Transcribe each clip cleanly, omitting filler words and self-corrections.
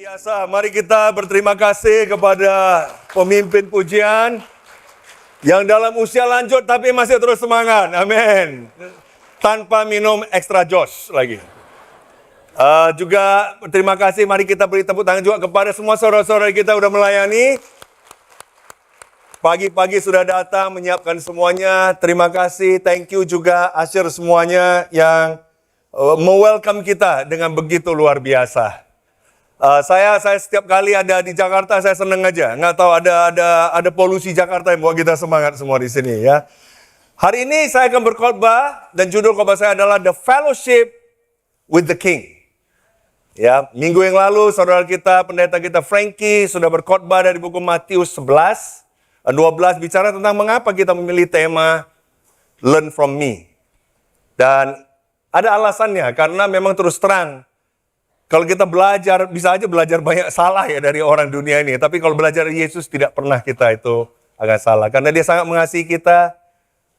Biasa, mari kita berterima kasih kepada pemimpin pujian yang dalam usia lanjut tapi masih terus semangat. Amin. Tanpa minum extra jos lagi. Juga terima kasih, mari kita beri tepuk tangan juga kepada semua saudara-saudara kita sudah melayani. Pagi-pagi sudah datang menyiapkan semuanya. Terima kasih, thank you juga Asyir semuanya yang me-welcome kita dengan begitu luar biasa. Saya setiap kali ada di Jakarta saya senang aja. Nggak tahu ada polusi Jakarta yang buat kita semangat semua di sini ya. Hari ini saya akan berkhotbah dan judul khotbah saya adalah The Fellowship with the King. Ya, minggu yang lalu saudara kita, pendeta kita Frankie sudah berkhotbah dari buku Matius 11, 12 bicara tentang mengapa kita memilih tema Learn from Me. Dan ada alasannya karena memang terus terang kalau kita belajar, bisa aja belajar banyak salah ya dari orang dunia ini. Tapi kalau belajar Yesus tidak pernah kita itu agak salah. Karena dia sangat mengasihi kita.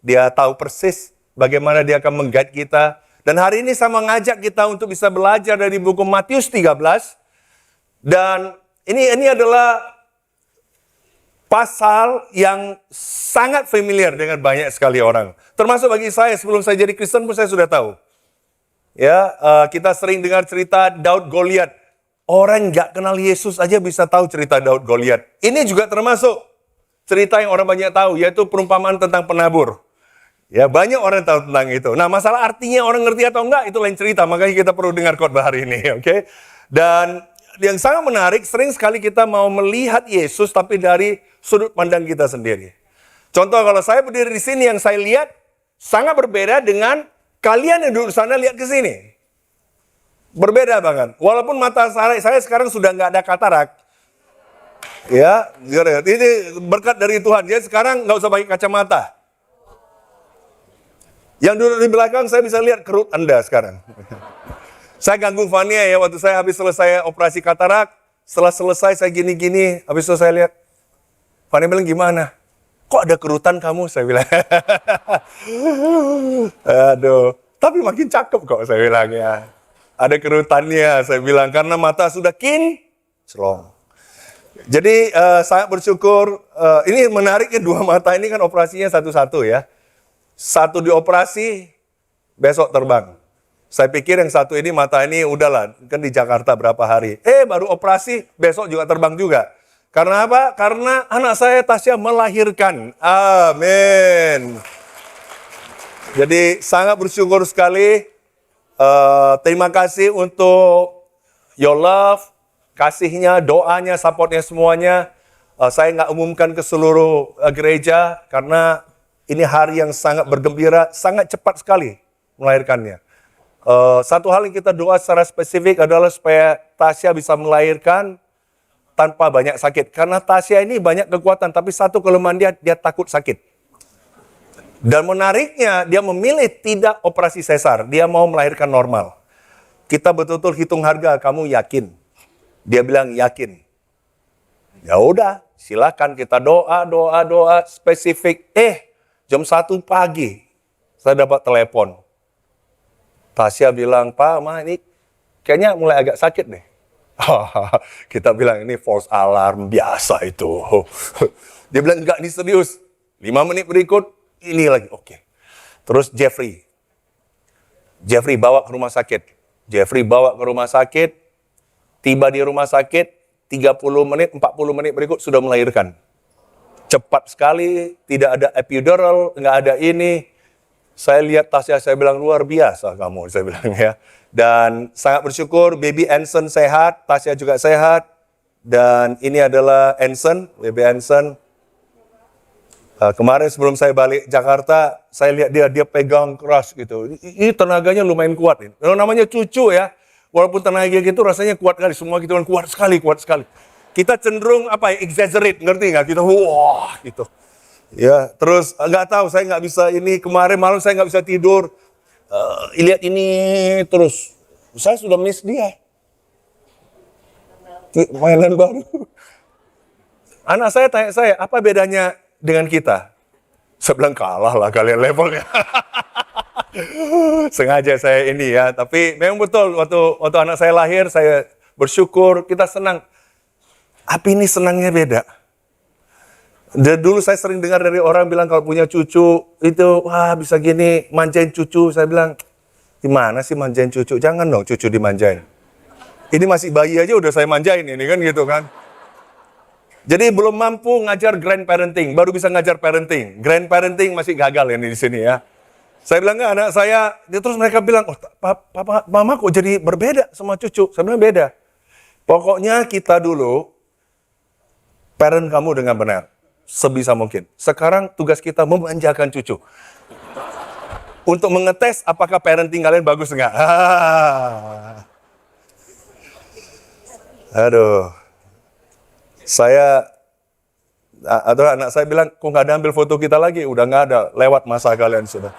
Dia tahu persis bagaimana dia akan meng-guide kita. Dan hari ini saya mengajak kita untuk bisa belajar dari buku Matius 13. Dan ini adalah pasal yang sangat familiar dengan banyak sekali orang. Termasuk bagi saya, sebelum saya jadi Kristen pun saya sudah tahu. Ya, kita sering dengar cerita Daud Goliat. Orang nggak kenal Yesus aja bisa tahu cerita Daud Goliat. Ini juga termasuk cerita yang orang banyak tahu, yaitu perumpamaan tentang penabur. Ya, banyak orang tahu tentang itu. Nah, masalah artinya orang ngerti atau enggak, itu lain cerita. Makanya kita perlu dengar khotbah hari ini, oke? Dan yang sangat menarik, sering sekali kita mau melihat Yesus, tapi dari sudut pandang kita sendiri. Contoh, kalau saya berdiri di sini, yang saya lihat sangat berbeda dengan kalian yang duduk sana lihat ke sini. Berbeda banget. Walaupun mata saya sekarang sudah nggak ada katarak. Ya, ini berkat dari Tuhan. Jadi sekarang nggak usah pakai kacamata. Yang duduk di belakang saya bisa lihat kerut Anda sekarang. Saya ganggu Fania ya waktu saya habis selesai operasi katarak. Setelah selesai saya gini-gini. Habis itu saya lihat. Fania bilang gimana? Kok ada kerutan kamu? Saya bilang. Aduh. Tapi makin cakep kok saya bilang ya. Ada kerutannya saya bilang. Karena mata sudah kinclong. Jadi sangat bersyukur. Ini menariknya dua mata ini kan operasinya satu-satu ya. Satu dioperasi, besok terbang. Saya pikir yang satu ini mata ini udahlah. Kan di Jakarta berapa hari. Baru operasi, besok juga terbang juga. Karena apa? Karena anak saya Tasya melahirkan. Amin. Jadi sangat bersyukur sekali. Terima kasih untuk your love, kasihnya, doanya, supportnya semuanya. Saya nggak umumkan ke seluruh gereja karena ini hari yang sangat bergembira, sangat cepat sekali melahirkannya. Satu hal yang kita doa secara spesifik adalah supaya Tasya bisa melahirkan tanpa banyak sakit. Karena Tasya ini banyak kekuatan, tapi satu kelemahan dia takut sakit. Dan menariknya, dia memilih tidak operasi sesar. Dia mau melahirkan normal. Kita betul-betul hitung harga, kamu yakin? Dia bilang yakin. Ya udah, silakan kita doa spesifik. Jam 1 pagi, saya dapat telepon. Tasya bilang, Pak, Ma, ini kayaknya mulai agak sakit nih. Kita bilang ini false alarm biasa itu. Dia bilang enggak, ini serius. 5 menit berikut ini lagi. Oke. Terus Jeffrey bawa ke rumah sakit. Tiba di rumah sakit 30 menit 40 menit berikut sudah melahirkan. Cepat sekali, tidak ada epidural, enggak ada ini. Saya lihat Tasya, saya bilang luar biasa kamu, saya bilang ya. Dan sangat bersyukur, baby Anson sehat, Tasya juga sehat. Dan ini adalah Anson, baby Anson. Kemarin sebelum saya balik Jakarta, saya lihat dia pegang keras gitu. Ini tenaganya lumayan kuat. Namanya cucu ya, walaupun tenaga gitu rasanya kuat kali. Semua gitu kan kuat sekali. Kita cenderung exaggerate, ngerti nggak? Kita wah gitu. Ya, terus nggak tahu, saya nggak bisa ini, kemarin malam saya nggak bisa tidur. Lihat ini terus, saya sudah miss dia. Mainan baru. Anak saya tanya saya, apa bedanya dengan kita? Saya bilang kalah lah kalian levelnya. Sengaja saya ini ya, tapi memang betul waktu anak saya lahir, saya bersyukur, kita senang. Tapi ini senangnya beda. Dan dulu saya sering dengar dari orang bilang kalau punya cucu, itu wah bisa gini, manjain cucu. Saya bilang, gimana sih manjain cucu? Jangan dong cucu dimanjain. Ini masih bayi aja udah saya manjain ini kan gitu kan. Jadi belum mampu ngajar grandparenting, baru bisa ngajar parenting. Grandparenting masih gagal ini di sini ya. Saya bilang ke anak saya, terus mereka bilang, oh papa, mama kok jadi berbeda sama cucu? Saya bilang beda. Pokoknya kita dulu, parent kamu dengan benar, sebisa mungkin. Sekarang tugas kita memanjakan cucu. Untuk mengetes apakah parenting kalian bagus enggak. Aduh. Atau anak saya bilang, kok nggak ada ambil foto kita lagi? Udah nggak ada, lewat masa kalian sudah.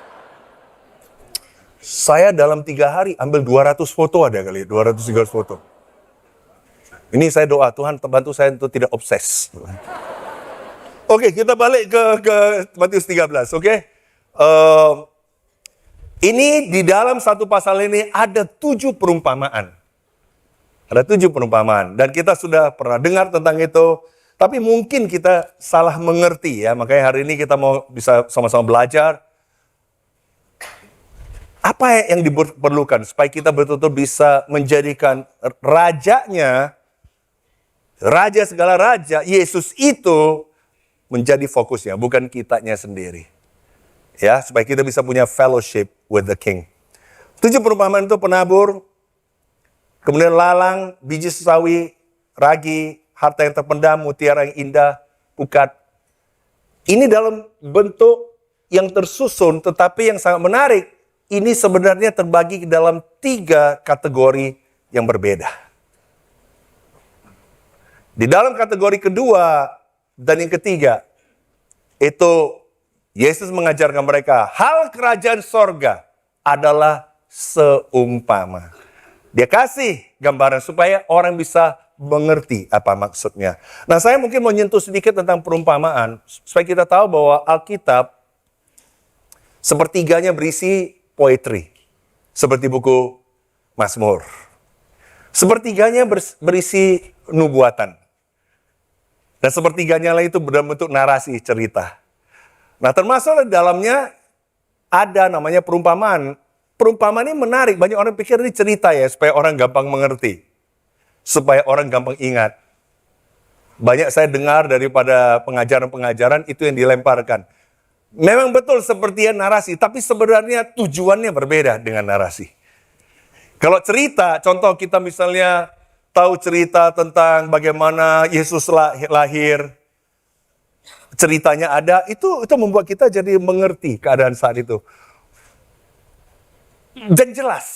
Saya dalam 3 hari ambil 200 foto ada kali, 200-300 foto. Ini saya doa, Tuhan bantu saya untuk tidak obses. Oke, kita balik ke Matius 13, oke? Ini di dalam satu pasal ini ada 7 perumpamaan. Ada 7 perumpamaan. Dan kita sudah pernah dengar tentang itu. Tapi mungkin kita salah mengerti ya. Makanya hari ini kita mau bisa sama-sama belajar. Apa yang diperlukan supaya kita betul-betul bisa menjadikan rajanya, raja segala raja, Yesus itu menjadi fokusnya. Bukan kitanya sendiri. Ya, supaya kita bisa punya fellowship with the King. 7 perumpamaan itu penabur, kemudian lalang, biji sawi, ragi, harta yang terpendam, mutiara yang indah, pukat. Ini dalam bentuk yang tersusun, tetapi yang sangat menarik, ini sebenarnya terbagi ke dalam 3 kategori yang berbeda. Di dalam kategori kedua dan yang ketiga, itu Yesus mengajarkan mereka, hal kerajaan sorga adalah seumpama. Dia kasih gambaran supaya orang bisa mengerti apa maksudnya. Nah, saya mungkin mau nyentuh sedikit tentang perumpamaan, supaya kita tahu bahwa Alkitab sepertiganya berisi poetry, seperti buku Mazmur. Sepertiganya berisi nubuatan. Dan sepertiganya lain itu berbentuk narasi cerita. Nah, termasuk di dalamnya ada namanya perumpamaan. Perumpamaan ini menarik, banyak orang pikir ini cerita ya, supaya orang gampang mengerti. Supaya orang gampang ingat. Banyak saya dengar daripada pengajaran-pengajaran itu yang dilemparkan. Memang betul seperti narasi, tapi sebenarnya tujuannya berbeda dengan narasi. Kalau cerita, contoh kita misalnya tahu cerita tentang bagaimana Yesus lahir, ceritanya ada, itu membuat kita jadi mengerti keadaan saat itu. Dan jelas,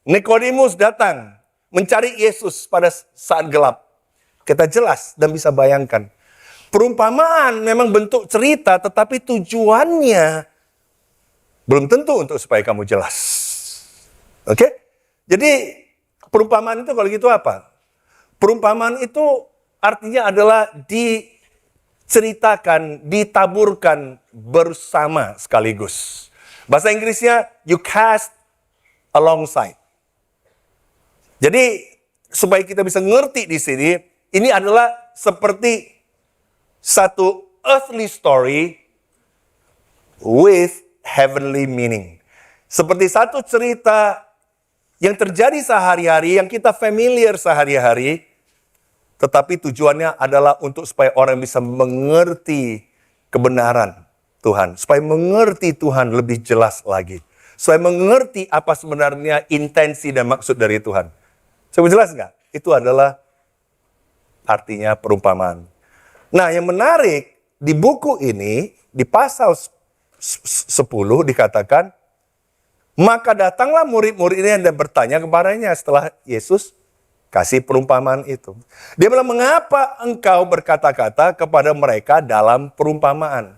Nikodemus datang mencari Yesus pada saat gelap. Kita jelas dan bisa bayangkan. Perumpamaan memang bentuk cerita, tetapi tujuannya belum tentu untuk supaya kamu jelas. Oke? Jadi, perumpamaan itu kalau gitu apa? Perumpamaan itu artinya adalah diceritakan, ditaburkan bersama sekaligus. Bahasa Inggrisnya, you cast alongside. Jadi, supaya kita bisa ngerti di sini, ini adalah seperti satu earthly story with heavenly meaning. Seperti satu cerita yang terjadi sehari-hari, yang kita familiar sehari-hari, tetapi tujuannya adalah untuk supaya orang bisa mengerti kebenaran Tuhan. Supaya mengerti Tuhan lebih jelas lagi. Supaya mengerti apa sebenarnya intensi dan maksud dari Tuhan. Coba jelas nggak? Itu adalah artinya perumpamaan. Nah, yang menarik di buku ini, di pasal 10 dikatakan, maka datanglah murid-muridnya dan bertanya kepadanya setelah Yesus kasih perumpamaan itu. Dia bilang, mengapa engkau berkata-kata kepada mereka dalam perumpamaan?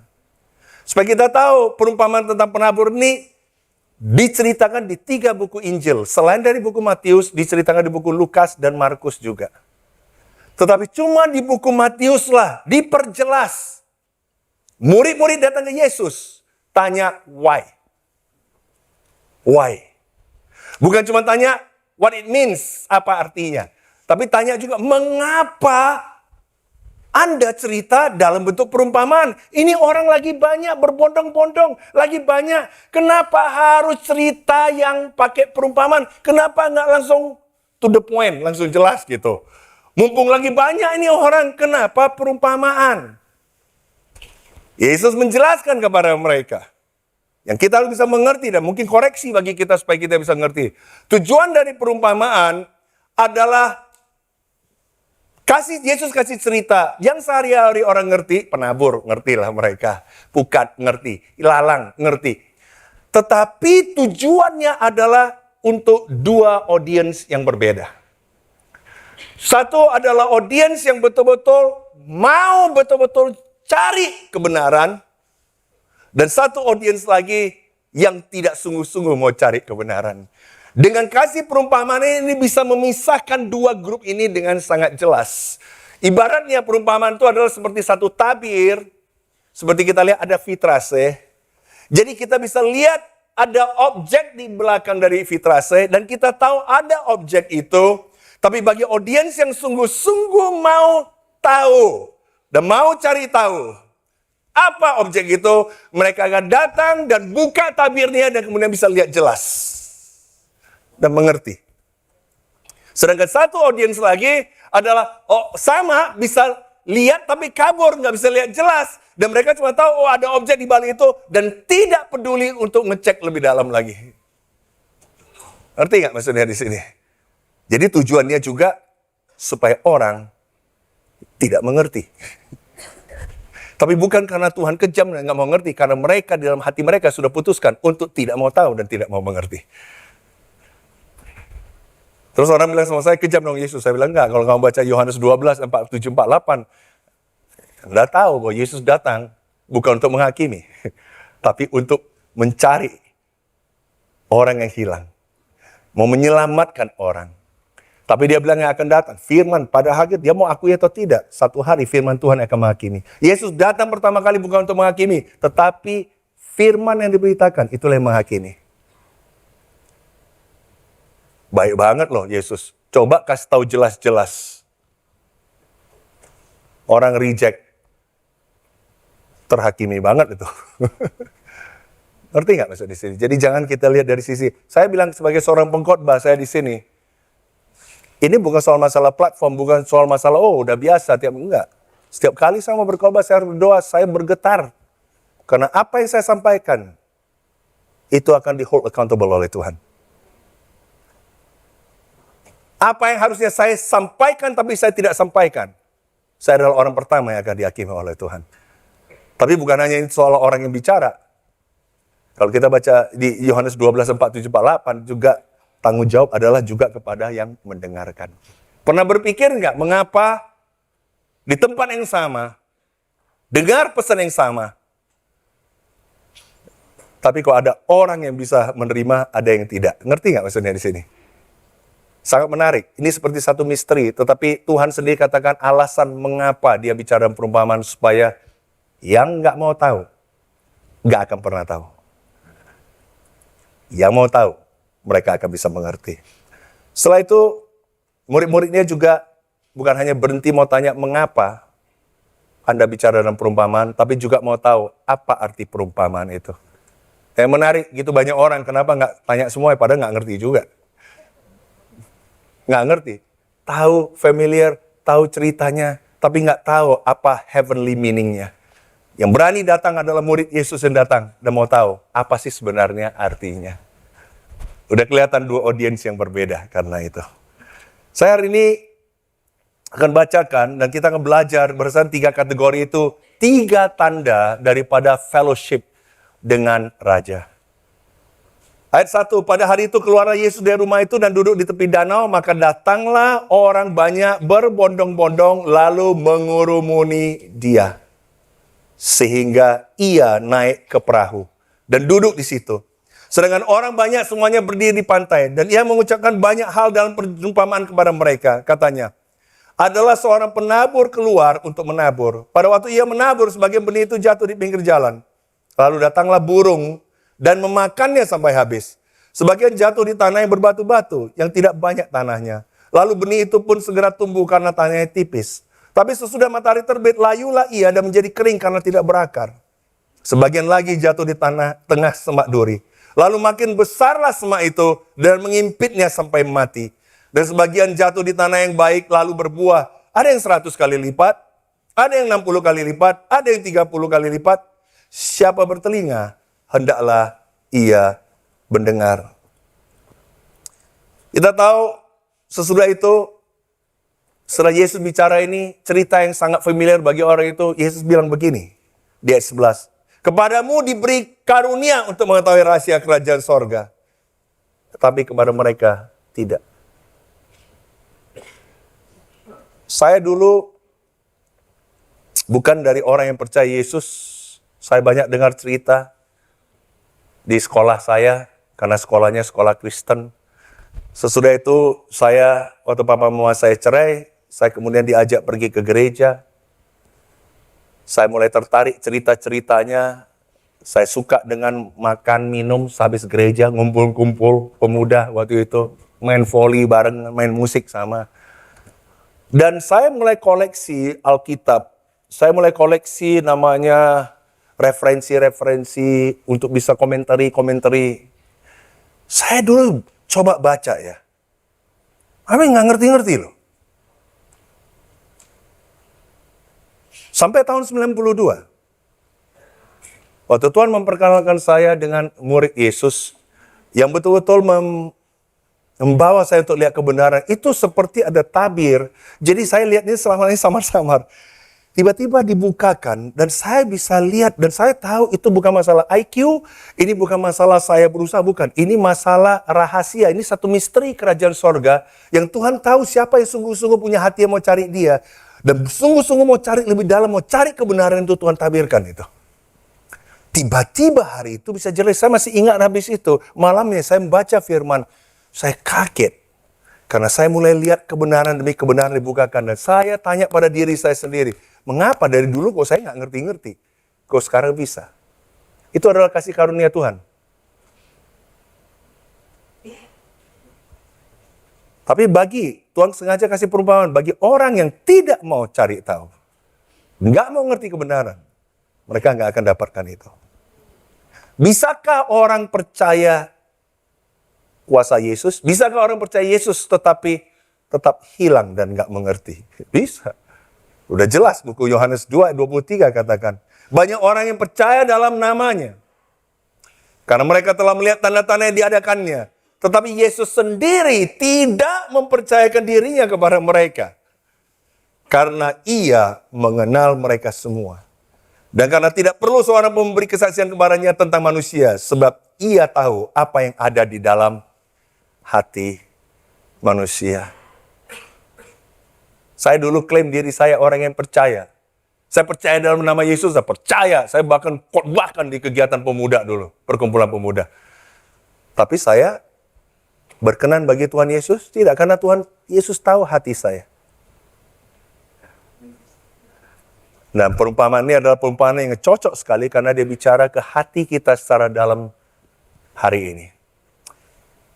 Supaya kita tahu perumpamaan tentang penabur ini diceritakan di 3 buku Injil. Selain dari buku Matius, diceritakan di buku Lukas dan Markus juga. Tetapi cuma di buku Matius lah diperjelas. Murid-murid datang ke Yesus, tanya why. Why? Bukan cuma tanya what it means, apa artinya. Tapi tanya juga, mengapa Anda cerita dalam bentuk perumpamaan? Ini orang lagi banyak berbondong-bondong, lagi banyak. Kenapa harus cerita yang pakai perumpamaan? Kenapa nggak langsung to the point, langsung jelas gitu? Mumpung lagi banyak ini orang, kenapa perumpamaan? Yesus menjelaskan kepada mereka. Yang kita harus bisa mengerti dan mungkin koreksi bagi kita supaya kita bisa mengerti. Tujuan dari perumpamaan adalah Yesus kasih cerita yang sehari-hari orang ngerti, penabur, ngertilah mereka. Pukat, ngerti. Ilalang, ngerti. Tetapi tujuannya adalah untuk dua audiens yang berbeda. Satu adalah audiens yang betul-betul mau betul-betul cari kebenaran. Dan satu audiens lagi yang tidak sungguh-sungguh mau cari kebenaran. Dengan kasih perumpamaan ini bisa memisahkan dua grup ini dengan sangat jelas. Ibaratnya perumpamaan itu adalah seperti satu tabir. Seperti kita lihat ada vitrase. Jadi kita bisa lihat ada objek di belakang dari vitrase. Dan kita tahu ada objek itu. Tapi bagi audiens yang sungguh-sungguh mau tahu. Dan mau cari tahu. Apa objek itu? Mereka akan datang dan buka tabirnya dan kemudian bisa lihat jelas. Dan mengerti. Sedangkan satu audiens lagi adalah sama bisa lihat tapi kabur, nggak bisa lihat jelas. Dan mereka cuma tahu ada objek di balik itu dan tidak peduli untuk ngecek lebih dalam lagi. Ngerti nggak maksudnya di sini? Jadi tujuannya juga supaya orang tidak mengerti. Tapi bukan karena Tuhan kejam dan nggak mau mengerti, karena mereka di dalam hati mereka sudah putuskan untuk tidak mau tahu dan tidak mau mengerti. Terus orang bilang sama saya, kejam dong Yesus. Saya bilang, enggak, kalau kamu baca Yohanes 12, 47, 48, Anda tahu bahwa Yesus datang bukan untuk menghakimi, tapi untuk mencari orang yang hilang. Mau menyelamatkan orang. Tapi dia bilang yang akan datang, firman pada akhir dia mau akui atau tidak. Satu hari firman Tuhan akan menghakimi. Yesus datang pertama kali bukan untuk menghakimi, tetapi firman yang diberitakan, itulah yang menghakimi. Baik banget loh Yesus. Coba kasih tahu jelas-jelas. Orang reject. Terhakimi banget itu. Ngerti nggak maksud di sini? Jadi jangan kita lihat dari sisi. Saya bilang sebagai seorang pengkhotbah saya di sini. Ini bukan soal masalah platform, bukan soal masalah udah biasa enggak. Setiap kali saya mau berkhotbah, saya berdoa, saya bergetar. Karena apa yang saya sampaikan itu akan di hold accountable oleh Tuhan. Apa yang harusnya saya sampaikan tapi saya tidak sampaikan. Saya adalah orang pertama yang akan dihakimi oleh Tuhan. Tapi bukan hanya soal orang yang bicara. Kalau kita baca di Yohanes 12, 47, 48 juga tanggung jawab adalah juga kepada yang mendengarkan. Pernah berpikir nggak mengapa di tempat yang sama, dengar pesan yang sama, tapi kok ada orang yang bisa menerima, ada yang tidak. Ngerti nggak maksudnya di sini? Sangat menarik. Ini seperti satu misteri. Tetapi Tuhan sendiri katakan alasan mengapa dia bicara perumpamaan supaya yang nggak mau tahu, nggak akan pernah tahu. Yang mau tahu, mereka akan bisa mengerti. Setelah itu, murid-muridnya juga bukan hanya berhenti mau tanya mengapa Anda bicara dalam perumpamaan, tapi juga mau tahu apa arti perumpamaan itu. Yang menarik, gitu banyak orang, kenapa nggak tanya semua, padahal nggak ngerti juga. Nggak ngerti. Tahu familiar, tahu ceritanya, tapi nggak tahu apa heavenly meaning-nya. Yang berani datang adalah murid Yesus yang datang dan mau tahu apa sih sebenarnya artinya. Udah kelihatan dua audiens yang berbeda karena itu. Saya hari ini akan bacakan dan kita akan belajar berdasarkan 3 kategori itu. 3 tanda daripada fellowship dengan Raja. Ayat 1, pada hari itu keluarlah Yesus dari rumah itu dan duduk di tepi danau, maka datanglah orang banyak berbondong-bondong lalu mengurumuni dia. Sehingga ia naik ke perahu dan duduk di situ. Sedangkan orang banyak semuanya berdiri di pantai dan ia mengucapkan banyak hal dalam perumpamaan kepada mereka. Katanya, adalah seorang penabur keluar untuk menabur. Pada waktu ia menabur, sebagian benih itu jatuh di pinggir jalan. Lalu datanglah burung dan memakannya sampai habis. Sebagian jatuh di tanah yang berbatu-batu, yang tidak banyak tanahnya. Lalu benih itu pun segera tumbuh karena tanahnya tipis. Tapi sesudah matahari terbit, layulah ia dan menjadi kering karena tidak berakar. Sebagian lagi jatuh di tanah tengah semak duri. Lalu makin besarlah semak itu dan mengimpitnya sampai mati. Dan sebagian jatuh di tanah yang baik lalu berbuah. Ada yang 100 kali lipat, ada yang 60 kali lipat, ada yang 30 kali lipat. Siapa bertelinga, hendaklah ia mendengar. Kita tahu sesudah itu, setelah Yesus bicara ini, cerita yang sangat familiar bagi orang itu, Yesus bilang begini, di ayat 11. Kepadamu diberi karunia untuk mengetahui rahasia kerajaan sorga. Tetapi kepada mereka tidak. Saya dulu bukan dari orang yang percaya Yesus. Saya banyak dengar cerita di sekolah saya, karena sekolahnya sekolah Kristen. Sesudah itu saya, waktu papa mama saya cerai, saya kemudian diajak pergi ke gereja. Saya mulai tertarik cerita-ceritanya. Saya suka dengan makan, minum, habis gereja, ngumpul-kumpul pemuda waktu itu. Main voli bareng, main musik sama. Dan saya mulai koleksi Alkitab. Saya mulai koleksi namanya referensi-referensi untuk bisa komentari. Saya dulu coba baca ya. Tapi nggak ngerti-ngerti loh. Sampai tahun 92. Waktu Tuhan memperkenalkan saya dengan murid Yesus yang betul-betul membawa saya untuk lihat kebenaran. Itu seperti ada tabir. Jadi saya lihat ini selama ini samar-samar. Tiba-tiba dibukakan dan saya bisa lihat dan saya tahu itu bukan masalah IQ, ini bukan masalah saya berusaha, bukan. Ini masalah rahasia, ini satu misteri kerajaan sorga yang Tuhan tahu siapa yang sungguh-sungguh punya hati yang mau cari dia. Dan sungguh-sungguh mau cari lebih dalam, mau cari kebenaran itu Tuhan tabirkan itu. Tiba-tiba hari itu bisa jelas, saya masih ingat habis itu. Malamnya saya membaca firman, saya kaget. Karena saya mulai lihat kebenaran demi kebenaran dibukakan. Dan saya tanya pada diri saya sendiri, mengapa dari dulu kok saya nggak ngerti-ngerti? Kok sekarang bisa? Itu adalah kasih karunia Tuhan. Tapi Tuhan sengaja kasih perumpamaan bagi orang yang tidak mau cari tahu. Nggak mau ngerti kebenaran. Mereka nggak akan dapatkan itu. Bisakah orang percaya kuasa Yesus? Bisakah orang percaya Yesus tetapi tetap hilang dan nggak mengerti? Bisa. Udah jelas buku Yohanes 2 ayat 23 katakan. Banyak orang yang percaya dalam namanya. Karena mereka telah melihat tanda-tanda yang diadakannya. Tetapi Yesus sendiri tidak mempercayakan dirinya kepada mereka. Karena ia mengenal mereka semua. Dan karena tidak perlu seorang memberi kesaksian kepadanya tentang manusia. Sebab ia tahu apa yang ada di dalam hati manusia. Saya dulu klaim diri saya orang yang percaya. Saya percaya dalam nama Yesus, saya percaya. Saya bahkan khotbahkan di kegiatan pemuda dulu, perkumpulan pemuda. Tapi saya berkenan bagi Tuhan Yesus? Tidak, karena Tuhan Yesus tahu hati saya. Nah, perumpamaan ini adalah perumpamaan yang cocok sekali karena dia bicara ke hati kita secara dalam hari ini.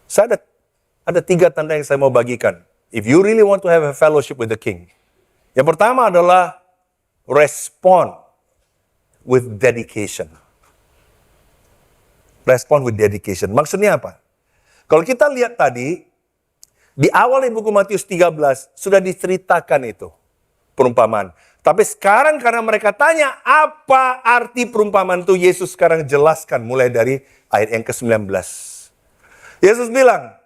Saya ada 3 tanda yang saya mau bagikan. If you really want to have a fellowship with the King. Yang pertama adalah respond with dedication. Respond with dedication. Maksudnya apa? Kalau kita lihat tadi, di awal buku Matius 13, sudah diceritakan itu, perumpamaan. Tapi sekarang karena mereka tanya, apa arti perumpamaan itu? Yesus sekarang jelaskan mulai dari ayat yang ke-19. Yesus bilang,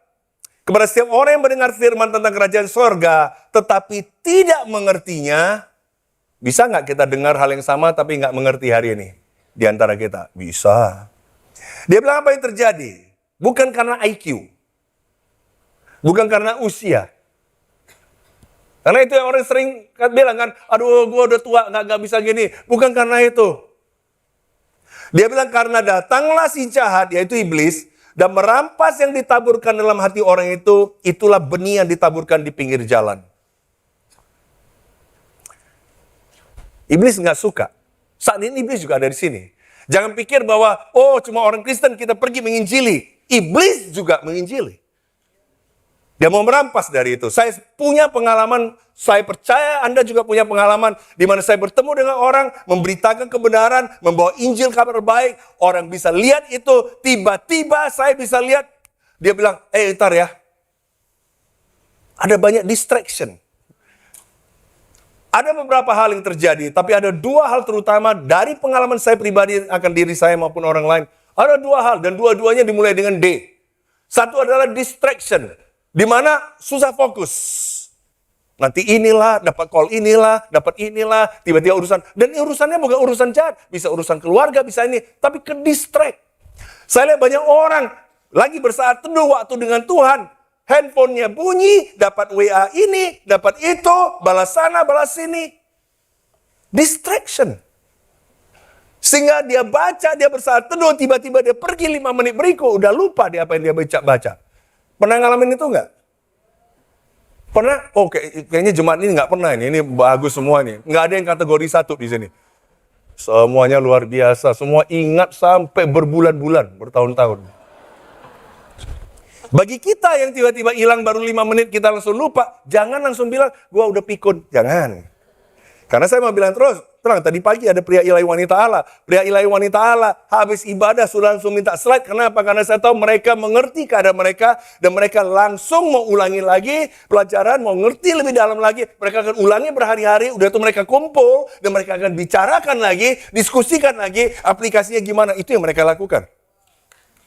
kepada setiap orang yang mendengar firman tentang kerajaan sorga, tetapi tidak mengertinya, bisa nggak kita dengar hal yang sama tapi nggak mengerti hari ini? Di antara kita, bisa. Dia bilang apa yang terjadi? Bukan karena IQ. Bukan karena usia. Karena itu yang orang sering bilang kan, aduh gue udah tua, gak bisa gini. Bukan karena itu. Dia bilang karena datanglah si jahat, yaitu iblis, dan merampas yang ditaburkan dalam hati orang itu, itulah benih yang ditaburkan di pinggir jalan. Iblis gak suka. Saat ini iblis juga ada di sini. Jangan pikir bahwa, oh cuma orang Kristen kita pergi menginjili. Iblis juga menginjili. Dia mau merampas dari itu. Saya punya pengalaman, saya percaya Anda juga punya pengalaman di mana saya bertemu dengan orang, memberitakan kebenaran, membawa Injil kabar baik, orang bisa lihat itu, tiba-tiba saya bisa lihat, dia bilang, ntar ya, ada banyak distraction. Ada beberapa hal yang terjadi, tapi ada dua hal terutama dari pengalaman saya pribadi akan diri saya maupun orang lain. Ada dua hal, dan dua-duanya dimulai dengan D. Satu adalah distraction, di mana susah fokus. Nanti inilah, dapat call inilah, dapat inilah, tiba-tiba urusan. Dan urusannya bukan urusan jahat, bisa urusan keluarga, bisa ini, tapi ke distract. Saya lihat banyak orang lagi bersaat teduh waktu dengan Tuhan, handphonenya bunyi, dapat WA ini, dapat itu, balas sana, balas sini. Distraction. Sehingga dia baca, dia bersaat teduh, tiba-tiba dia pergi 5 menit berikut, udah lupa dia apa yang dia baca. Pernah ngalamin itu enggak? Pernah? Oh, kayaknya jemaat ini enggak pernah ini bagus semua nih. Enggak ada yang kategori 1 di sini. Semuanya luar biasa, semua ingat sampai berbulan-bulan, bertahun-tahun. Bagi kita yang tiba-tiba hilang baru 5 menit kita langsung lupa, jangan langsung bilang, gua udah pikun. Jangan. Karena saya mau bilang terus, terang tadi pagi ada pria ilahi wanita Allah. Pria ilahi wanita Allah habis ibadah sudah langsung minta slide. Kenapa? Karena saya tahu mereka mengerti keadaan mereka. Dan mereka langsung mau ulangi lagi pelajaran, mau ngerti lebih dalam lagi. Mereka akan ulangi berhari-hari, udah itu mereka kumpul. Dan mereka akan bicarakan lagi, diskusikan lagi, aplikasinya gimana. Itu yang mereka lakukan.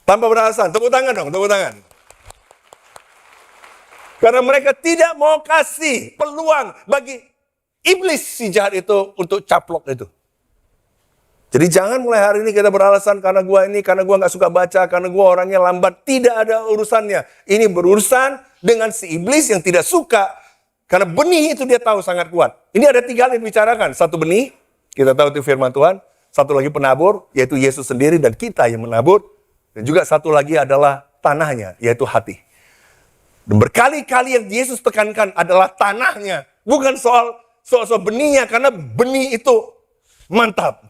Tanpa beralasan, tepuk tangan dong, tepuk tangan. Karena mereka tidak mau kasih peluang bagi iblis si jahat itu untuk caplok itu. Jadi jangan mulai hari ini kita beralasan karena gua ini, karena gua nggak suka baca, karena gua orangnya lambat. Tidak ada urusannya. Ini berurusan dengan si iblis yang tidak suka. Karena benih itu dia tahu sangat kuat. Ini ada 3 hal yang dibicarakan. Satu benih, kita tahu itu firman Tuhan. Satu lagi penabur, yaitu Yesus sendiri dan kita yang menabur. Dan juga satu lagi adalah tanahnya, yaitu hati. Dan berkali-kali yang Yesus tekankan adalah tanahnya. Bukan soal benihnya, karena benih itu mantap.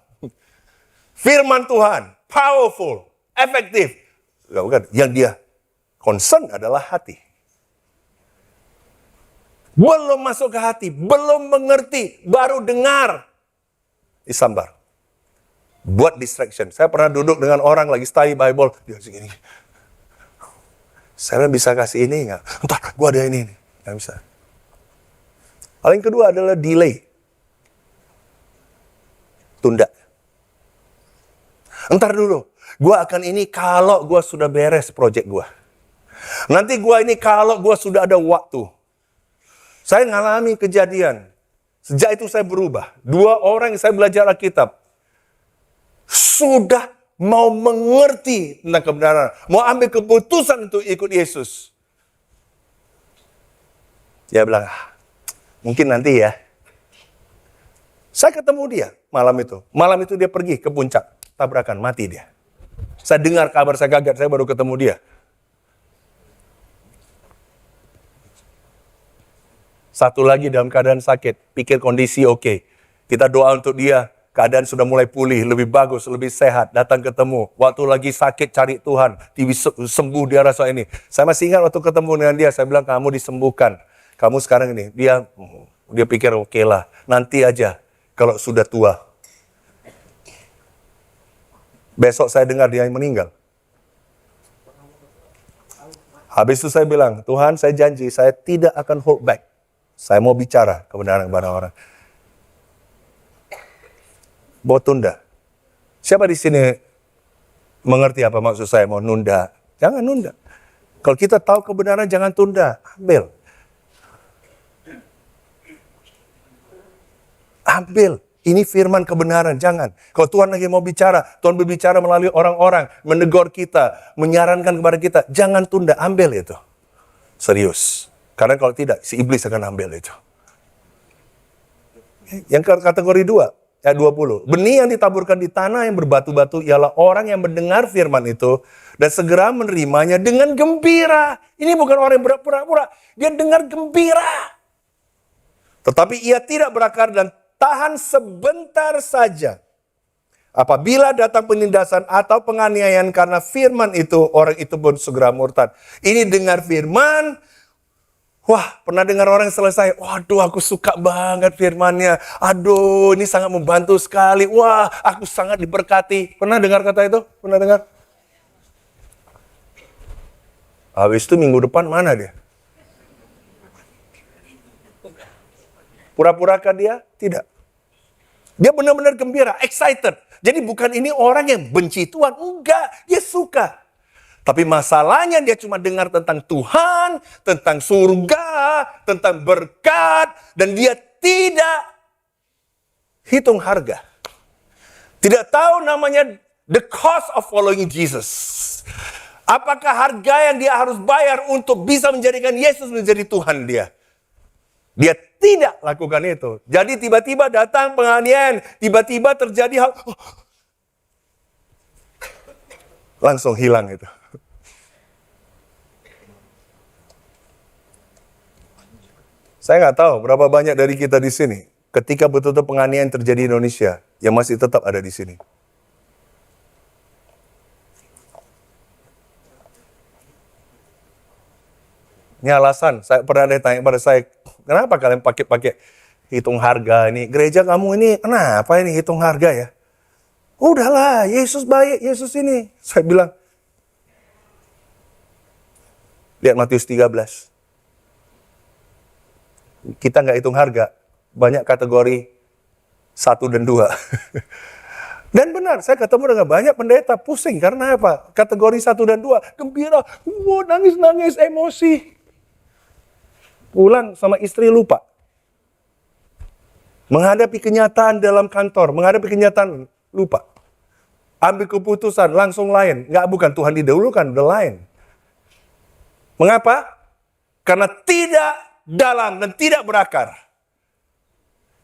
Firman Tuhan, powerful, efektif. Bukan, yang dia concern adalah hati. Belum masuk ke hati, belum mengerti, baru dengar. Disambar. Buat distraction. Saya pernah duduk dengan orang lagi study Bible. Dia segini. Saya bisa kasih ini enggak? Entar, gue ada ini. Nggak bisa. Hal yang kedua adalah delay. Tunda. Entar dulu. Gue akan ini kalau gue sudah beres project gue. Nanti gue ini kalau gue sudah ada waktu. Saya ngalami kejadian. Sejak itu saya berubah. 2 orang yang saya belajar Alkitab. Sudah mau mengerti tentang kebenaran. Mau ambil keputusan untuk ikut Yesus. Dia bilang, mungkin nanti ya. Saya ketemu dia malam itu. Malam itu dia pergi ke puncak. Tabrakan, mati dia. Saya dengar kabar, saya kaget. Saya baru ketemu dia. Satu lagi dalam keadaan sakit. Pikir kondisi oke. Kita doa untuk dia. Keadaan sudah mulai pulih, lebih bagus, lebih sehat. Datang ketemu. Waktu lagi sakit cari Tuhan. Sembuh dia rasa ini. Saya masih ingat waktu ketemu dengan dia. Saya bilang kamu disembuhkan. Kamu sekarang ini. Dia pikir oke lah. Nanti aja kalau sudah tua. Besok saya dengar dia meninggal. Habis itu saya bilang, Tuhan saya janji saya tidak akan hold back. Saya mau bicara kebenaran kepada orang. Mau tunda. Siapa di sini mengerti apa maksud saya mau nunda? Jangan nunda. Kalau kita tahu kebenaran jangan tunda. Ambil. Ambil. Ini firman kebenaran. Jangan. Kalau Tuhan lagi mau bicara. Tuhan berbicara melalui orang-orang. Menegur kita. Menyarankan kepada kita. Jangan tunda. Ambil itu. Serius. Karena kalau tidak, si iblis akan ambil itu. Yang kategori 2. Ayat 20. Benih yang ditaburkan di tanah yang berbatu-batu ialah orang yang mendengar firman itu dan segera menerimanya dengan gembira. Ini bukan orang yang berpura-pura. Dia dengar gembira. Tetapi ia tidak berakar dan tahan sebentar saja. Apabila datang penindasan atau penganiayaan karena firman itu, orang itu pun segera murtad. Ini dengar firman, Wah, pernah dengar orang selesai, waduh aku suka banget firman-Nya. Aduh, ini sangat membantu sekali. Wah, aku sangat diberkati. Pernah dengar kata itu? Pernah dengar? Habis itu minggu depan mana dia? Pura-purakah dia? Tidak. Dia benar-benar gembira, excited. Jadi bukan ini orang yang benci Tuhan. Enggak, dia suka. Tapi masalahnya dia cuma dengar tentang Tuhan, tentang surga, tentang berkat. Dan dia tidak hitung harga. Tidak tahu namanya the cost of following Jesus. Apakah harga yang dia harus bayar untuk bisa menjadikan Yesus menjadi Tuhan dia? Dia tidak lakukan itu. Jadi tiba-tiba datang penganiayaan, tiba-tiba terjadi hal, langsung hilang itu. Saya nggak tahu berapa banyak dari kita di sini, ketika betul-betul penganiayaan terjadi di Indonesia, yang masih tetap ada di sini. Ini alasan, saya pernah ada yang tanya pada saya, kenapa kalian pakai hitung harga ini? Gereja kamu ini kenapa ini hitung harga ya? Udahlah, Yesus baik, Yesus ini. Saya bilang, lihat Matius 13. Kita nggak hitung harga, banyak kategori 1 dan 2. Dan benar, saya ketemu dengan banyak pendeta pusing, karena apa? Kategori 1 dan 2, gembira, nangis-nangis, emosi. Pulang sama istri lupa. Menghadapi kenyataan dalam kantor, menghadapi kenyataan lupa. Ambil keputusan, langsung lain. Bukan Tuhan didahulukan, udah lain. Mengapa? Karena tidak dalam dan tidak berakar.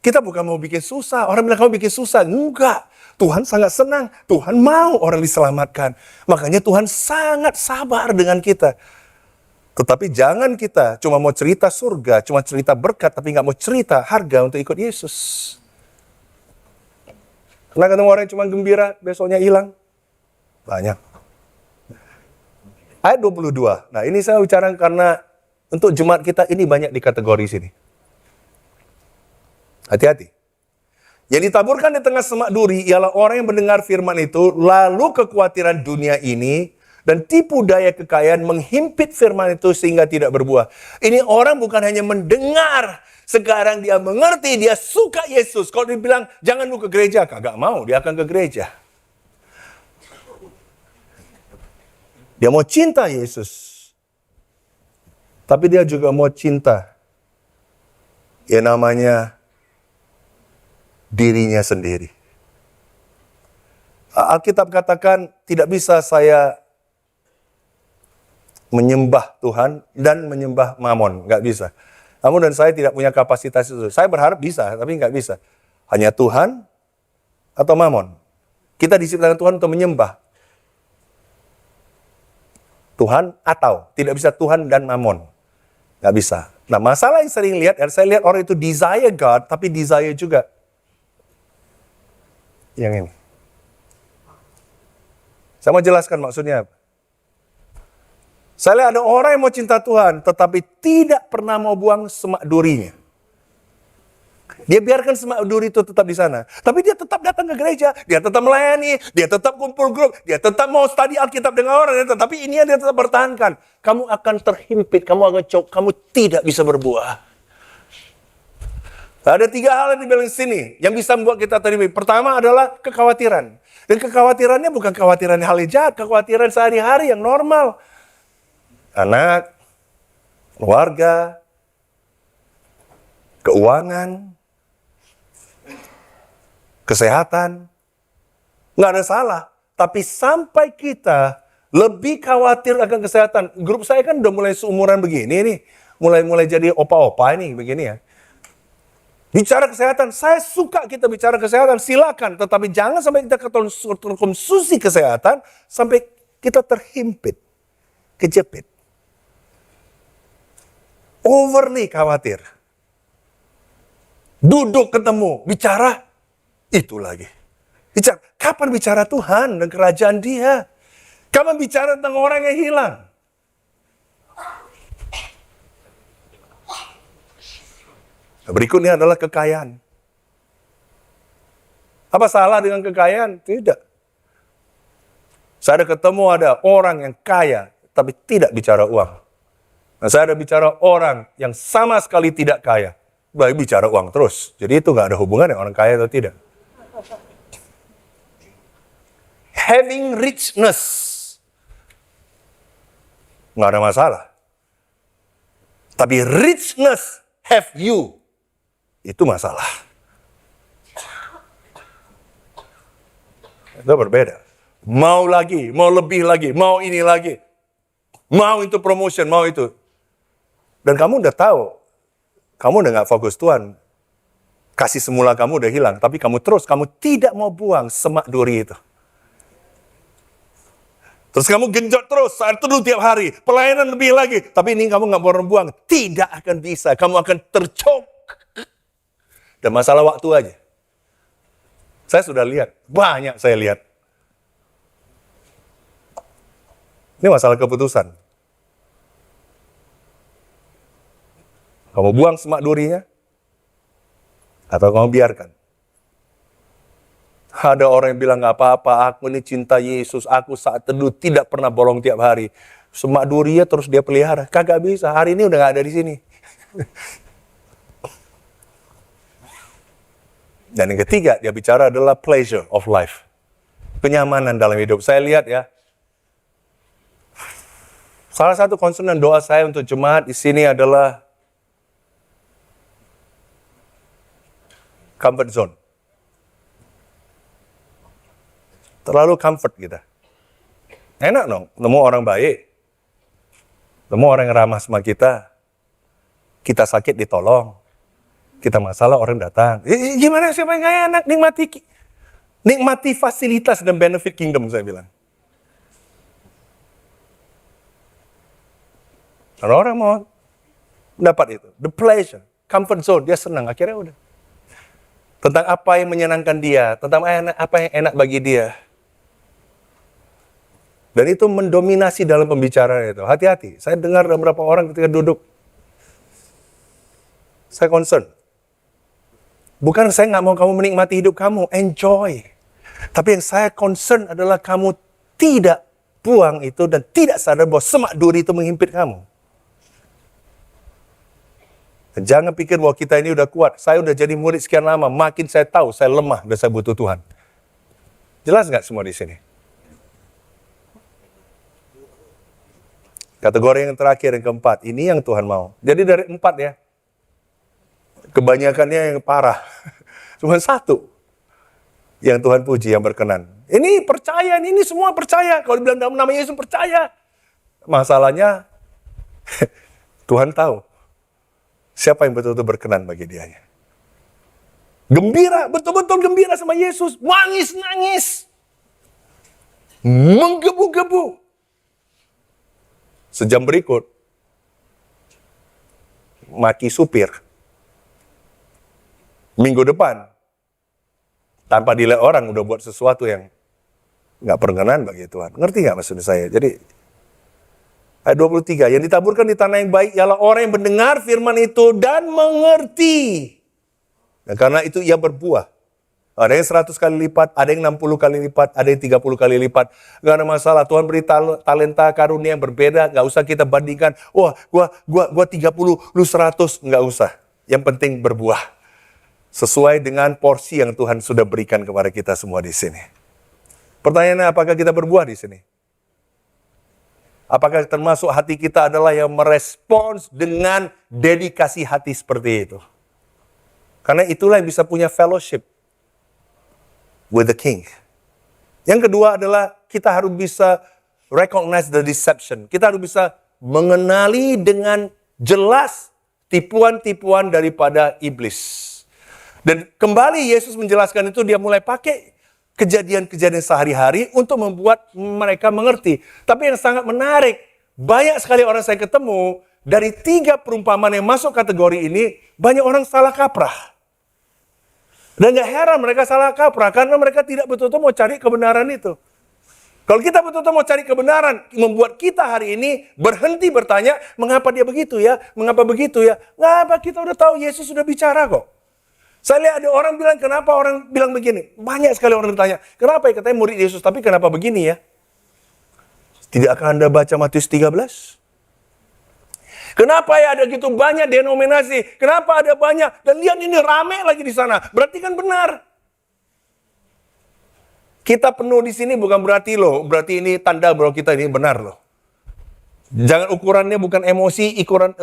Kita bukan mau bikin susah. Orang bilang kamu bikin susah. Enggak. Tuhan sangat senang. Tuhan mau orang diselamatkan. Makanya Tuhan sangat sabar dengan kita. Tetapi jangan kita cuma mau cerita surga, cuma cerita berkat, tapi nggak mau cerita harga untuk ikut Yesus. Pernah ketemu orang yang cuma gembira, besoknya hilang? Banyak. Ayat 22. Nah ini saya bicara karena untuk jemaat kita ini banyak di kategori sini. Hati-hati. Yang ditaburkan di tengah semak duri ialah orang yang mendengar firman itu, lalu kekhawatiran dunia ini dan tipu daya kekayaan menghimpit firman itu sehingga tidak berbuah. Ini orang bukan hanya mendengar, sekarang dia mengerti, dia suka Yesus. Kalau dibilang, jangan lu ke gereja, kagak mau, dia akan ke gereja. Dia mau cinta Yesus. Tapi dia juga mau cinta yang namanya dirinya sendiri. Alkitab katakan, tidak bisa saya menyembah Tuhan dan menyembah Mamon. Nggak bisa. Kamu dan saya tidak punya kapasitas itu. Saya berharap bisa, tapi nggak bisa. Hanya Tuhan atau Mamon. Kita diciptakan Tuhan untuk menyembah Tuhan atau tidak bisa Tuhan dan Mamon. Nggak bisa. Nah masalah yang sering lihat, saya lihat orang itu desire God, tapi desire juga yang ini. Saya mau jelaskan maksudnya apa. Saya lihat ada orang yang mau cinta Tuhan, tetapi tidak pernah mau buang semak durinya. Dia biarkan semak duri itu tetap di sana. Tapi dia tetap datang ke gereja, dia tetap melayani, dia tetap kumpul grup, dia tetap mau study Alkitab dengan orang, tetapi ini yang dia tetap bertahankan. Kamu akan terhimpit, kamu akan kamu tidak bisa berbuah. Ada 3 hal yang dibilang sini, yang bisa membuat kita terhimpit. Pertama adalah kekhawatiran. Dan kekhawatirannya bukan kekhawatiran hal yang jahat, kekhawatiran sehari-hari yang normal. Anak, keluarga, keuangan, kesehatan. Nggak ada salah. Tapi sampai kita lebih khawatir akan kesehatan. Grup saya kan udah mulai seumuran begini nih. Mulai jadi opa-opa ini begini ya. Bicara kesehatan, saya suka kita bicara kesehatan, silakan. Tetapi jangan sampai kita terkonsumsi kesehatan, sampai kita terhimpit, kejepit. Overly khawatir. Duduk ketemu, bicara, itu lagi. Bicara, kapan bicara Tuhan dan kerajaan Dia? Kapan bicara tentang orang yang hilang? Berikutnya adalah kekayaan. Apa salah dengan kekayaan? Tidak. Saya ada ketemu ada orang yang kaya, tapi tidak bicara uang. Nah, saya ada bicara orang yang sama sekali tidak kaya, baik bicara uang terus. Jadi itu nggak ada hubungannya orang kaya atau tidak. Having richness, nggak ada masalah. Tapi richness have you, itu masalah. Itu berbeda. Mau lagi, mau lebih lagi, mau ini lagi. Mau itu promotion, mau itu. Dan kamu udah tahu, kamu udah gak fokus Tuhan. Kasih semula kamu udah hilang, tapi kamu tidak mau buang semak duri itu. Terus kamu genjot terus, saat teduh tiap hari, pelayanan lebih lagi. Tapi ini kamu gak mau buang, tidak akan bisa. Kamu akan tercok. Dan masalah waktu aja. Saya sudah lihat, banyak saya lihat. Ini masalah keputusan. Kamu buang semak durinya, atau kamu biarkan. Ada orang yang bilang, gak apa-apa, aku ini cinta Yesus, aku saat teduh tidak pernah bolong tiap hari. Semak durinya terus dia pelihara. Kagak bisa, hari ini udah gak ada di sini. Dan yang ketiga, dia bicara adalah pleasure of life. Kenyamanan dalam hidup. Saya lihat ya, salah satu concern dan doa saya untuk jemaat di sini adalah comfort zone. Terlalu comfort kita. Enak dong, nemu orang baik. Nemu orang yang ramah sama kita. Kita sakit ditolong. Kita masalah orang datang. Gimana siapa yang gak enak? Nikmati fasilitas dan benefit kingdom, saya bilang. Kalau orang mau dapat itu, the pleasure, comfort zone, dia senang, akhirnya udah. Tentang apa yang menyenangkan dia, tentang apa yang enak bagi dia. Dan itu mendominasi dalam pembicaraan itu. Hati-hati, saya dengar beberapa orang ketika duduk, saya concern. Bukan saya nggak mau kamu menikmati hidup kamu, enjoy. Tapi yang saya concern adalah kamu tidak buang itu dan tidak sadar bahwa semak duri itu menghimpit kamu. Jangan pikir bahwa kita ini udah kuat. Saya udah jadi murid sekian lama, makin saya tahu saya lemah dan saya butuh Tuhan. Jelas nggak semua di sini? Kategori yang terakhir, yang keempat, ini yang Tuhan mau. Jadi dari 4 ya, kebanyakannya yang parah. Cuma 1 yang Tuhan puji, yang berkenan. Ini percaya, ini semua percaya. Kalau dibilang dalam nama Yesus percaya. Masalahnya, Tuhan tahu siapa yang betul-betul berkenan bagi dia. Gembira, betul-betul gembira sama Yesus. Nangis-nangis. Menggebu-gebu. Sejam berikut, maki supir. Minggu depan, tanpa dilihat orang, udah buat sesuatu yang nggak berkenan bagi Tuhan. Ngerti nggak maksud saya? Jadi, ayat 23, yang ditaburkan di tanah yang baik ialah orang yang mendengar firman itu dan mengerti. Dan karena itu ia berbuah. Ada yang 100 kali lipat, ada yang 60 kali lipat, ada yang 30 kali lipat. Nggak ada masalah, Tuhan beri talenta karunia yang berbeda, nggak usah kita bandingkan. Wah, gua 30, lu 100, nggak usah. Yang penting berbuah. Sesuai dengan porsi yang Tuhan sudah berikan kepada kita semua di sini. Pertanyaannya, apakah kita berbuah di sini? Apakah termasuk hati kita adalah yang merespons dengan dedikasi hati seperti itu? Karena itulah yang bisa punya fellowship with the King. Yang kedua adalah kita harus bisa recognize the deception. Kita harus bisa mengenali dengan jelas tipuan-tipuan daripada iblis. Dan kembali Yesus menjelaskan itu, dia mulai pakai kejadian-kejadian sehari-hari untuk membuat mereka mengerti. Tapi yang sangat menarik, banyak sekali orang saya ketemu, dari 3 perumpamaan yang masuk kategori ini, banyak orang salah kaprah. Dan gak heran mereka salah kaprah, karena mereka tidak betul-betul mau cari kebenaran itu. Kalau kita betul-betul mau cari kebenaran, membuat kita hari ini berhenti bertanya, mengapa dia begitu ya? Mengapa begitu ya? Ngapa kita udah tahu Yesus sudah bicara kok. Saya lihat ada orang bilang, kenapa orang bilang begini? Banyak sekali orang bertanya, kenapa ya katanya murid Yesus, tapi kenapa begini ya? Tidak akan Anda baca Matius 13? Kenapa ya ada gitu banyak denominasi? Kenapa ada banyak? Dan lihat ini rame lagi di sana. Berarti kan benar. Kita penuh di sini bukan berarti berarti ini tanda bahwa kita ini benar loh. Jangan ukurannya bukan emosi,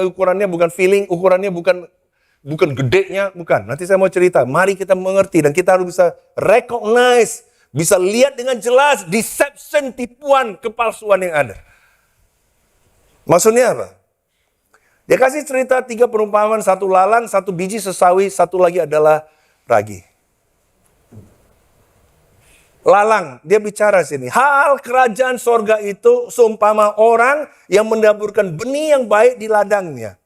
ukurannya bukan feeling, ukurannya bukan gedenya, bukan. Nanti saya mau cerita, mari kita mengerti dan kita harus bisa recognize, bisa lihat dengan jelas deception, tipuan, kepalsuan yang ada. Maksudnya apa? Dia kasih cerita 3 perumpamaan, 1 lalang, 1 biji sesawi, 1 lagi adalah ragi. Lalang, dia bicara sini. Hal kerajaan sorga itu seumpama orang yang mendaburkan benih yang baik di ladangnya.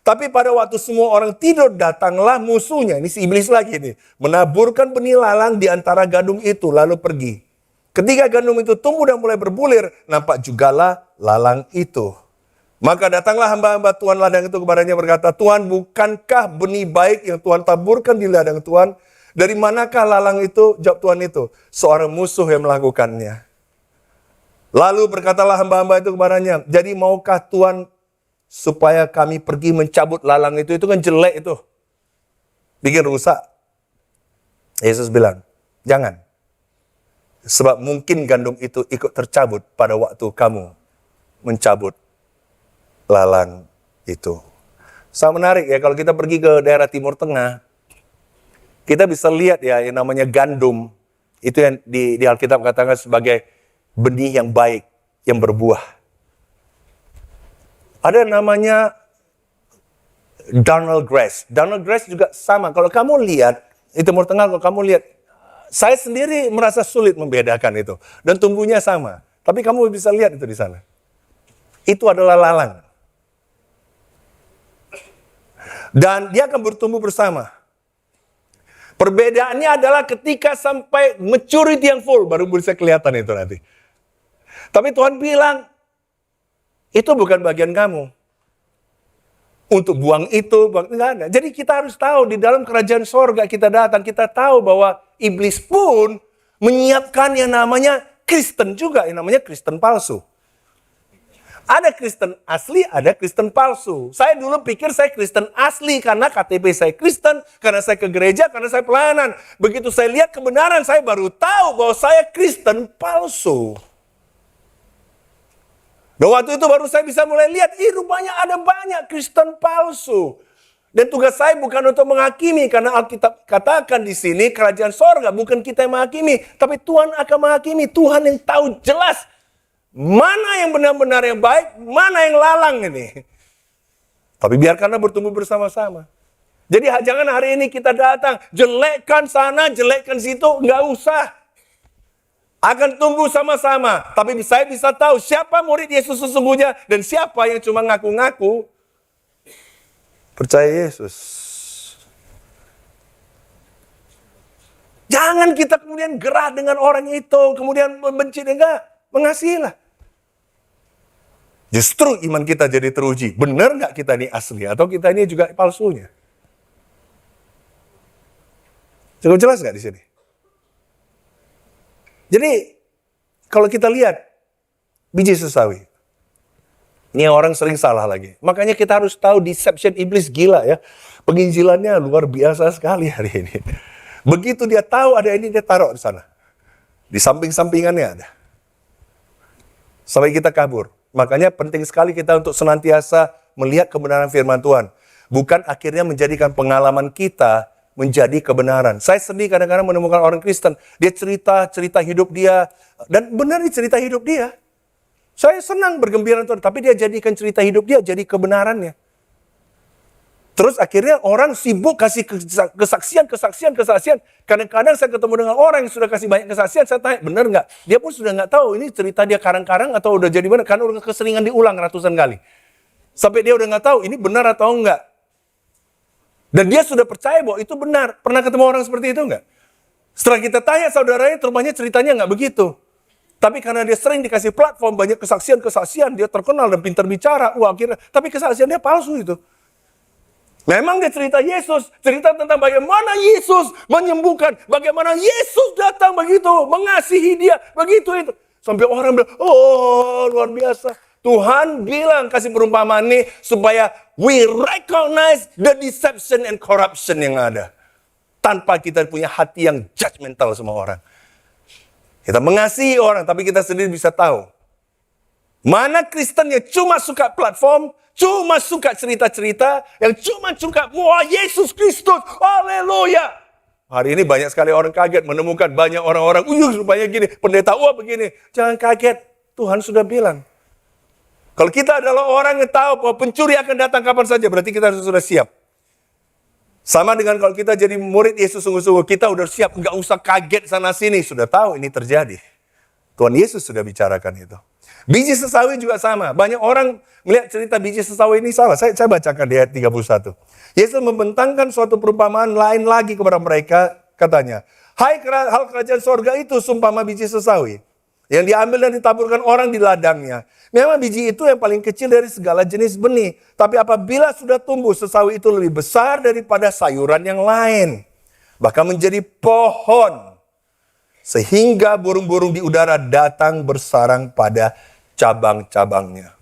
Tapi pada waktu semua orang tidur, datanglah musuhnya. Ini si iblis lagi nih. Menaburkan benih lalang di antara gandum itu, lalu pergi. Ketika gandum itu tumbuh dan mulai berbulir, nampak jugalah lalang itu. Maka datanglah hamba-hamba Tuhan ladang itu kepadanya berkata, Tuhan, bukankah benih baik yang Tuhan taburkan di ladang Tuhan? Dari manakah lalang itu? Jawab Tuhan itu, seorang musuh yang melakukannya. Lalu berkatalah hamba-hamba itu kepadanya, jadi maukah Tuhan supaya kami pergi mencabut lalang itu? Itu kan jelek itu. Bikin rusak. Yesus bilang, jangan. Sebab mungkin gandum itu ikut tercabut pada waktu kamu mencabut lalang itu. Sangat menarik ya, kalau kita pergi ke daerah Timur Tengah, kita bisa lihat ya yang namanya gandum. Itu yang di Alkitab katakan sebagai benih yang baik, yang berbuah. Ada namanya Darnel grass. Darnel grass juga sama. Kalau kamu lihat, di Timur Tengah kalau kamu lihat, saya sendiri merasa sulit membedakan itu. Dan tumbuhnya sama. Tapi kamu bisa lihat itu di sana. Itu adalah lalang. Dan dia akan bertumbuh bersama. Perbedaannya adalah ketika sampai maturity yang full, baru bisa kelihatan itu nanti. Tapi Tuhan bilang, itu bukan bagian kamu. Untuk buang itu, enggak ada. Jadi kita harus tahu, di dalam kerajaan sorga kita datang, kita tahu bahwa iblis pun menyiapkan yang namanya Kristen juga, yang namanya Kristen palsu. Ada Kristen asli, ada Kristen palsu. Saya dulu pikir saya Kristen asli karena KTP saya Kristen, karena saya ke gereja, karena saya pelayanan. Begitu saya lihat kebenaran, saya baru tahu bahwa saya Kristen palsu. Dan waktu itu baru saya bisa mulai lihat, rupanya ada banyak Kristen palsu. Dan tugas saya bukan untuk menghakimi, karena Alkitab katakan di sini kerajaan sorga bukan kita yang menghakimi, tapi Tuhan akan menghakimi. Tuhan yang tahu jelas mana yang benar-benar yang baik, mana yang lalang ini. Tapi biarkanlah bertumbuh bersama-sama. Jadi jangan hari ini kita datang, jelekkan sana, jelekkan situ, nggak usah. Akan tumbuh sama-sama. Tapi saya bisa tahu siapa murid Yesus sesungguhnya, dan siapa yang cuma ngaku-ngaku percaya Yesus. Jangan kita kemudian gerah dengan orang itu, kemudian membenci, enggak, mengasihilah. Justru iman kita jadi teruji. Benar nggak kita ini asli atau kita ini juga palsunya? Cukup jelas nggak di sini? Jadi kalau kita lihat biji sesawi, ini orang sering salah lagi. Makanya kita harus tahu deception iblis gila ya. Penginjilannya luar biasa sekali hari ini. Begitu dia tahu ada ini, dia taruh di sana. Di samping-sampingannya ada. Sampai kita kabur. Makanya penting sekali kita untuk senantiasa melihat kebenaran firman Tuhan. Bukan akhirnya menjadikan pengalaman kita menjadi kebenaran. Saya sedih kadang-kadang menemukan orang Kristen. Dia cerita hidup dia. Dan benar ini cerita hidup dia. Saya senang bergembira Tuhan. Tapi dia jadikan cerita hidup dia jadi kebenarannya. Terus akhirnya orang sibuk kasih kesaksian. Kadang-kadang saya ketemu dengan orang yang sudah kasih banyak kesaksian, saya tanya, benar nggak? Dia pun sudah nggak tahu ini cerita dia karang-karang atau udah jadi benar, karena udah keseringan diulang ratusan kali. Sampai dia udah nggak tahu ini benar atau enggak. Dan dia sudah percaya bahwa itu benar. Pernah ketemu orang seperti itu nggak? Setelah kita tanya saudaranya, rupanya ceritanya nggak begitu. Tapi karena dia sering dikasih platform, banyak kesaksian-kesaksian, dia terkenal dan pintar bicara. Wah, akhirnya, tapi kesaksiannya palsu itu. Memang dia cerita Yesus, cerita tentang bagaimana Yesus menyembuhkan, bagaimana Yesus datang begitu, mengasihi dia, begitu itu. Sampai orang bilang, oh luar biasa. Tuhan bilang kasih perumpamaan ini supaya we recognize the deception and corruption yang ada. Tanpa kita punya hati yang judgmental sama orang. Kita mengasihi orang, tapi kita sendiri bisa tahu. Mana Kristen yang cuma suka platform, cuma suka cerita-cerita, yang cuma suka, wah Yesus Kristus, haleluya. Hari ini banyak sekali orang kaget menemukan banyak orang-orang, supaya gini, pendeta, wah begini. Jangan kaget, Tuhan sudah bilang. Kalau kita adalah orang yang tahu bahwa pencuri akan datang kapan saja, berarti kita sudah siap. Sama dengan kalau kita jadi murid Yesus sungguh-sungguh, kita udah siap, nggak usah kaget sana-sini, sudah tahu ini terjadi. Tuhan Yesus sudah bicarakan itu. Biji sesawi juga sama. Banyak orang melihat cerita biji sesawi ini salah. Saya bacakan di ayat 31. Yesus membentangkan suatu perumpamaan lain lagi kepada mereka, katanya, hai hal kerajaan sorga itu sumpama biji sesawi, yang diambil dan ditaburkan orang di ladangnya. Memang biji itu yang paling kecil dari segala jenis benih. Tapi apabila sudah tumbuh, sesawi itu lebih besar daripada sayuran yang lain. Bahkan menjadi pohon. Sehingga burung-burung di udara datang bersarang pada cabang-cabangnya.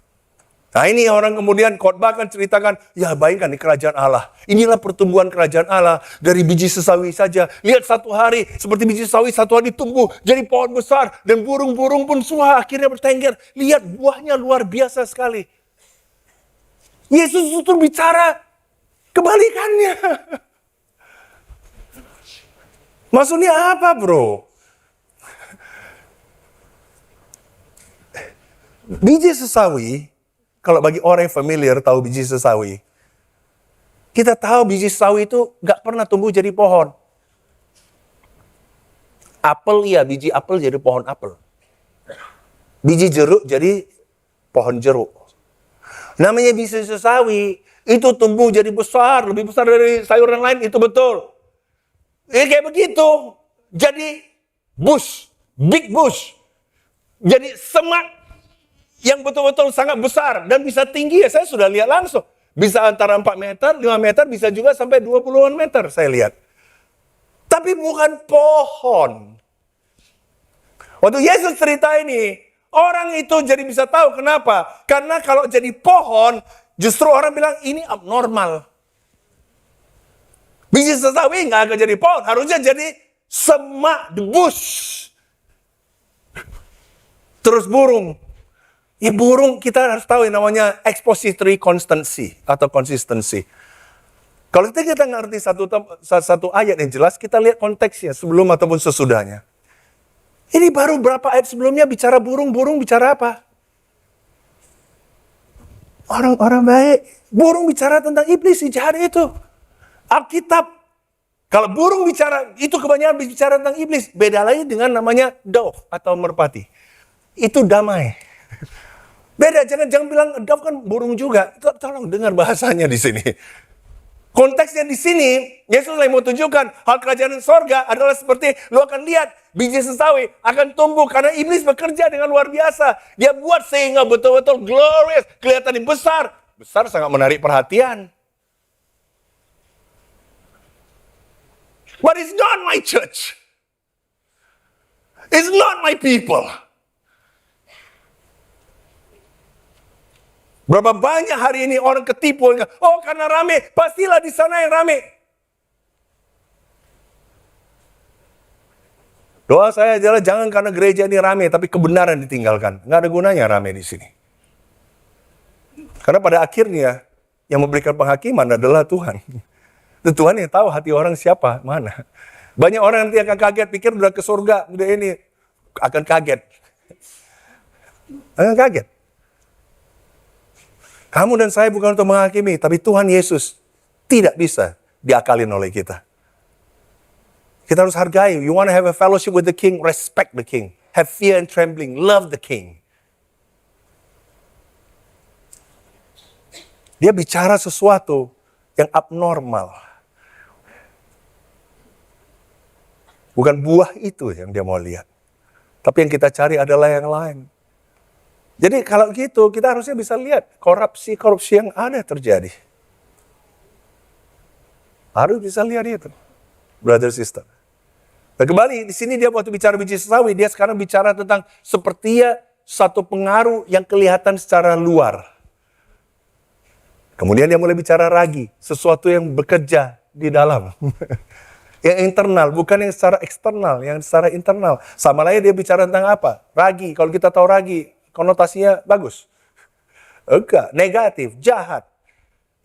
Nah ini orang kemudian khotbah akan ceritakan, ya bayangkan di kerajaan Allah. Inilah pertumbuhan kerajaan Allah dari biji sesawi saja. Lihat satu hari seperti biji sesawi satu hari tumbuh jadi pohon besar. Dan burung-burung pun semua akhirnya bertengger. Lihat buahnya luar biasa sekali. Yesus itu bicara kebalikannya. Maksudnya apa bro? Biji sesawi, kalau bagi orang yang familiar tahu biji sesawi, kita tahu biji sesawi itu gak pernah tumbuh jadi pohon. Apel ya, biji apel jadi pohon apel. Biji jeruk jadi pohon jeruk. Namanya biji sesawi, itu tumbuh jadi besar, lebih besar dari sayuran lain, itu betul. Kayak begitu, jadi bush, big bush. Jadi semak yang betul-betul sangat besar dan bisa tinggi ya, saya sudah lihat langsung. Bisa antara 4 meter, 5 meter, bisa juga sampai 20-an meter saya lihat. Tapi bukan pohon. Waktu Yesus cerita ini, orang itu jadi bisa tahu kenapa. Karena kalau jadi pohon, justru orang bilang ini abnormal. Biji sesawi nggak akan jadi pohon, harusnya jadi semak, the bush. Terus burung. Ya burung kita harus tahu yang namanya expository constancy atau consistency. Kalau kita ngerti satu ayat yang jelas, kita lihat konteksnya sebelum ataupun sesudahnya. Ini baru berapa ayat sebelumnya bicara burung bicara apa? Orang-orang baik. Burung bicara tentang iblis, si jahat itu. Alkitab. Kalau burung bicara, itu kebanyakan bicara tentang iblis. Beda lagi dengan namanya dove atau merpati. Itu damai. Beda, jangan bilang dove kan burung juga. Tolong dengar bahasanya di sini. Konteksnya di sini, Yesus lagi mau tunjukkan hal kerajaan sorga adalah seperti lu akan lihat biji sesawi akan tumbuh karena iblis bekerja dengan luar biasa. Dia buat sehingga betul-betul glorious, kelihatan besar. Besar sangat menarik perhatian. But it's not my church. It's not my people. Berapa banyak hari ini orang ketipu, oh karena rame, pastilah di sana yang rame. Doa saya adalah jangan karena gereja ini rame, tapi kebenaran ditinggalkan. Nggak ada gunanya rame di sini. Karena pada akhirnya, yang memberikan penghakiman adalah Tuhan. Dan Tuhan yang tahu hati orang siapa, mana. Banyak orang nanti akan kaget, pikir udah ke surga, udah ini. Akan kaget. Akan kaget. Kamu dan saya bukan untuk menghakimi, tapi Tuhan Yesus tidak bisa diakalin oleh kita. Kita harus hargai. You want to have a fellowship with the King, respect the King. Have fear and trembling, love the King. Dia bicara sesuatu yang abnormal. Bukan buah itu yang dia mau lihat. Tapi yang kita cari adalah yang lain. Jadi kalau gitu, kita harusnya bisa lihat korupsi yang ada terjadi. Harus bisa lihat itu, brother sister. Dan kembali, di sini dia waktu bicara biji sawi, dia sekarang bicara tentang sepertinya satu pengaruh yang kelihatan secara luar. Kemudian dia mulai bicara ragi, sesuatu yang bekerja di dalam. Yang internal, bukan yang secara eksternal, yang secara internal. Sama lain dia bicara tentang apa? Ragi, kalau kita tahu ragi, konotasinya bagus. Enggak, negatif, jahat.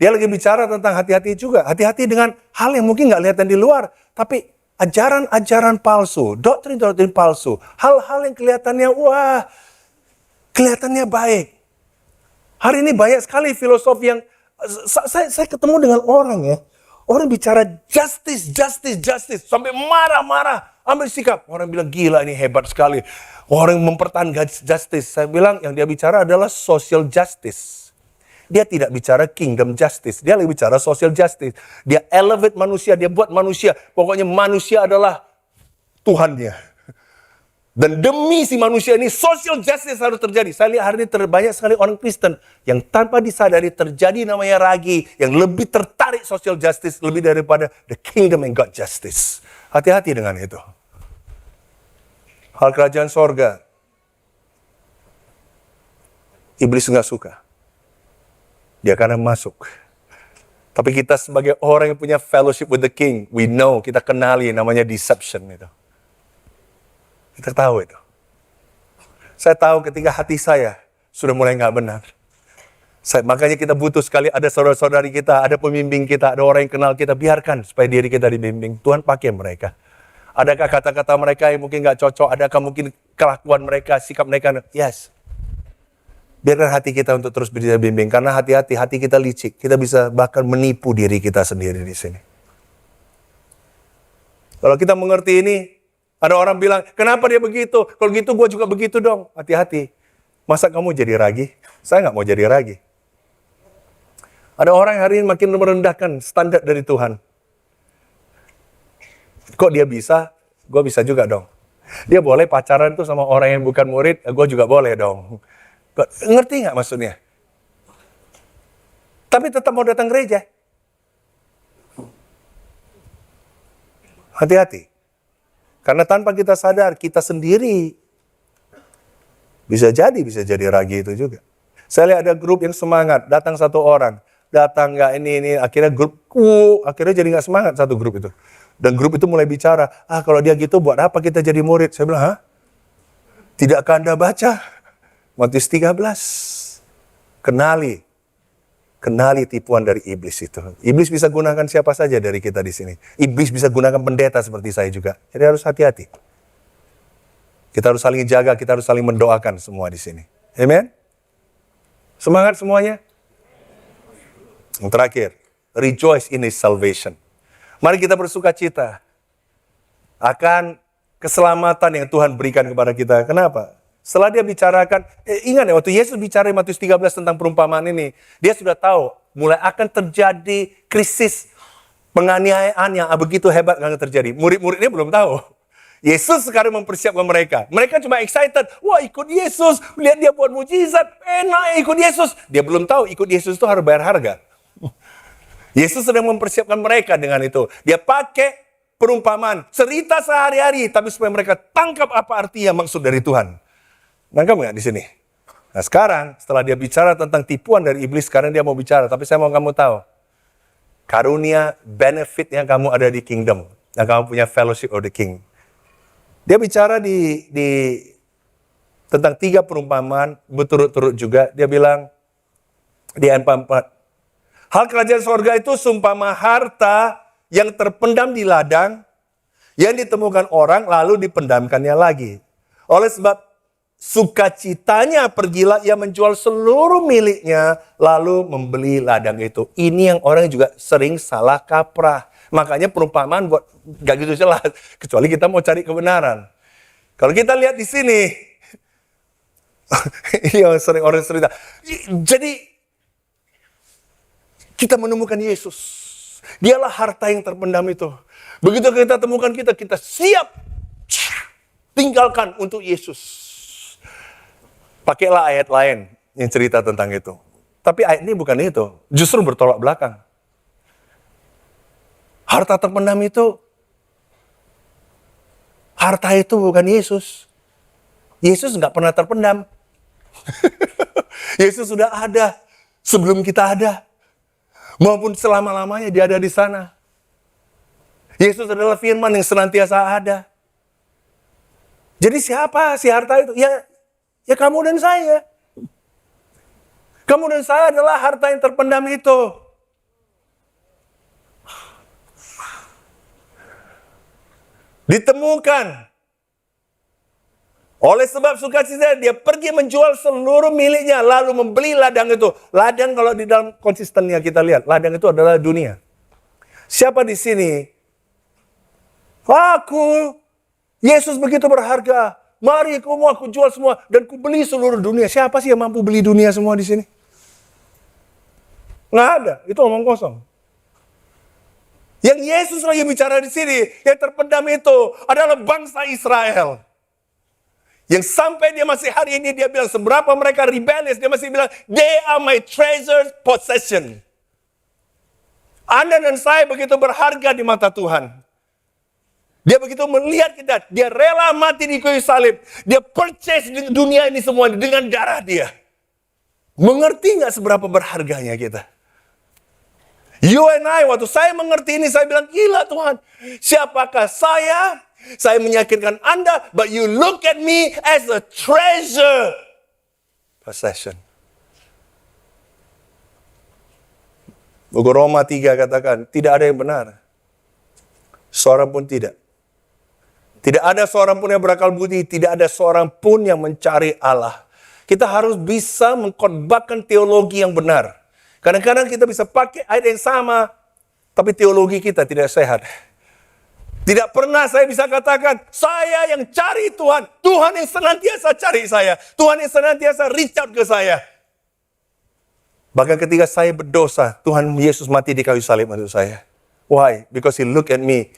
Dia lagi bicara tentang hati-hati juga. Hati-hati dengan hal yang mungkin nggak kelihatan di luar. Tapi ajaran-ajaran palsu, doktrin-doktrin palsu. Hal-hal yang kelihatannya, wah, kelihatannya baik. Hari ini banyak sekali filosofi yang, saya ketemu dengan orang ya. Orang bicara justice. Sampai marah-marah. Ambil sikap. Orang bilang, gila ini hebat sekali. Orang mempertahankan justice. Saya bilang, yang dia bicara adalah social justice. Dia tidak bicara kingdom justice. Dia lagi bicara social justice. Dia elevate manusia. Dia buat manusia. Pokoknya manusia adalah Tuhannya. Dan demi si manusia ini, social justice harus terjadi. Saya lihat hari ini terbanyak sekali orang Kristen yang tanpa disadari terjadi namanya ragi. Yang lebih tertarik social justice lebih daripada the kingdom and God justice. Hati-hati dengan itu. Hal kerajaan sorga. Iblis nggak suka. Dia akan masuk. Tapi kita sebagai orang yang punya fellowship with the king, we know, kita kenali namanya deception itu. Kita tahu itu. Saya tahu ketika hati saya sudah mulai nggak benar. Makanya kita butuh sekali ada saudara-saudari kita, ada pembimbing kita, ada orang yang kenal kita. Biarkan supaya diri kita dibimbing. Tuhan pakai mereka. Adakah kata-kata mereka yang mungkin nggak cocok? Adakah mungkin kelakuan mereka, sikap mereka? Yes. Biarkan hati kita untuk terus bisa bimbing. Karena hati-hati, hati kita licik. Kita bisa bahkan menipu diri kita sendiri di sini. Kalau kita mengerti ini, ada orang bilang, kenapa dia begitu? Kalau gitu gue juga begitu dong. Hati-hati. Masa kamu jadi ragi? Saya nggak mau jadi ragi. Ada orang hari ini makin merendahkan standar dari Tuhan. Kok dia bisa? Gue bisa juga dong. Dia boleh pacaran tuh sama orang yang bukan murid, gue juga boleh dong. Ngerti nggak maksudnya? Tapi tetap mau datang gereja. Hati-hati. Karena tanpa kita sadar, kita sendiri bisa jadi ragi itu juga. Saya lihat ada grup yang semangat, datang satu orang. Datang nggak ini, akhirnya grup, akhirnya jadi nggak semangat satu grup itu. Dan grup itu mulai bicara, kalau dia gitu buat apa kita jadi murid? Saya bilang, hah? Tidakkah Anda baca? Matius 13. Kenali tipuan dari iblis itu. Iblis bisa gunakan siapa saja dari kita di sini. Iblis bisa gunakan pendeta seperti saya juga. Jadi harus hati-hati. Kita harus saling jaga, kita harus saling mendoakan semua di sini. Amen? Semangat semuanya. Yang terakhir, rejoice in his salvation. Mari kita bersuka cita akan keselamatan yang Tuhan berikan kepada kita. Kenapa? Setelah dia bicarakan, ingat ya waktu Yesus bicara Matius 13 tentang perumpamaan ini, dia sudah tahu mulai akan terjadi krisis penganiayaan yang begitu hebat akan terjadi. Murid-muridnya belum tahu. Yesus sekarang mempersiapkan mereka. Mereka cuma excited, wah ikut Yesus, lihat dia buat mujizat, enak ikut Yesus. Dia belum tahu ikut Yesus itu harus bayar harga. Yesus sedang mempersiapkan mereka dengan itu. Dia pakai perumpamaan, cerita sehari-hari, tapi supaya mereka tangkap apa artinya maksud dari Tuhan. Nangkap nggak di sini? Nah sekarang, setelah dia bicara tentang tipuan dari iblis, sekarang dia mau bicara. Tapi saya mau kamu tahu, karunia, benefit yang kamu ada di kingdom. Yang kamu punya fellowship of the king. Dia bicara tentang 3 perumpamaan, berturut-turut juga. Dia bilang, di ayat 44. Hal kerajaan sorga itu sumpama harta yang terpendam di ladang, yang ditemukan orang, lalu dipendamkannya lagi. Oleh sebab sukacitanya pergilah ia menjual seluruh miliknya lalu membeli ladang itu. Ini yang orang juga sering salah kaprah. Makanya perumpamaan buat gak gitu jelas. Kecuali kita mau cari kebenaran. Kalau kita lihat di sini, ini yang sering orang cerita. Jadi kita menemukan Yesus. Dialah harta yang terpendam itu. Begitu kita temukan kita siap. tinggalkan untuk Yesus. Pakailah ayat lain yang cerita tentang itu. Tapi ayat ini bukan itu. Justru bertolak belakang. Harta terpendam itu, harta itu bukan Yesus. Yesus nggak pernah terpendam. Yesus sudah ada sebelum kita ada. Maupun selama-lamanya dia ada di sana. Yesus adalah firman yang senantiasa ada. Jadi siapa si harta itu? Ya kamu dan saya. Kamu dan saya adalah harta yang terpendam itu. Ditemukan. Oleh sebab sukacita dia pergi menjual seluruh miliknya. Lalu membeli ladang itu. Ladang kalau di dalam konsistennya kita lihat. Ladang itu adalah dunia. Siapa di sini? Aku. Yesus begitu berharga. Mari aku jual semua. Dan ku beli seluruh dunia. Siapa sih yang mampu beli dunia semua di sini? Nggak ada. Itu omong kosong. Yang Yesus lagi bicara di sini, yang terpendam itu adalah bangsa Israel. Yang sampai dia masih hari ini dia bilang seberapa mereka rebellious, dia masih bilang they are my treasured possession. Anda dan saya begitu berharga di mata Tuhan. Dia begitu melihat kita, dia rela mati di kayu salib. Dia purchase dunia ini semua dengan darah dia. Mengerti nggak seberapa berharganya kita? You and I, waktu saya mengerti ini, saya bilang, gila Tuhan, siapakah saya? Saya meyakinkan Anda, but you look at me as a treasure possession. Buku Roma 3 katakan, tidak ada yang benar. Seorang pun tidak. Tidak ada seorang pun yang berakal budi, tidak ada seorang pun yang mencari Allah. Kita harus bisa mengkhotbahkan teologi yang benar. Kadang-kadang kita bisa pakai ayat yang sama, tapi teologi kita tidak sehat. Tidak pernah saya bisa katakan, saya yang cari Tuhan. Tuhan yang senantiasa cari saya. Tuhan yang senantiasa reach out ke saya. Bahkan ketika saya berdosa, Tuhan Yesus mati di kayu salib untuk saya. Why? Because He look at me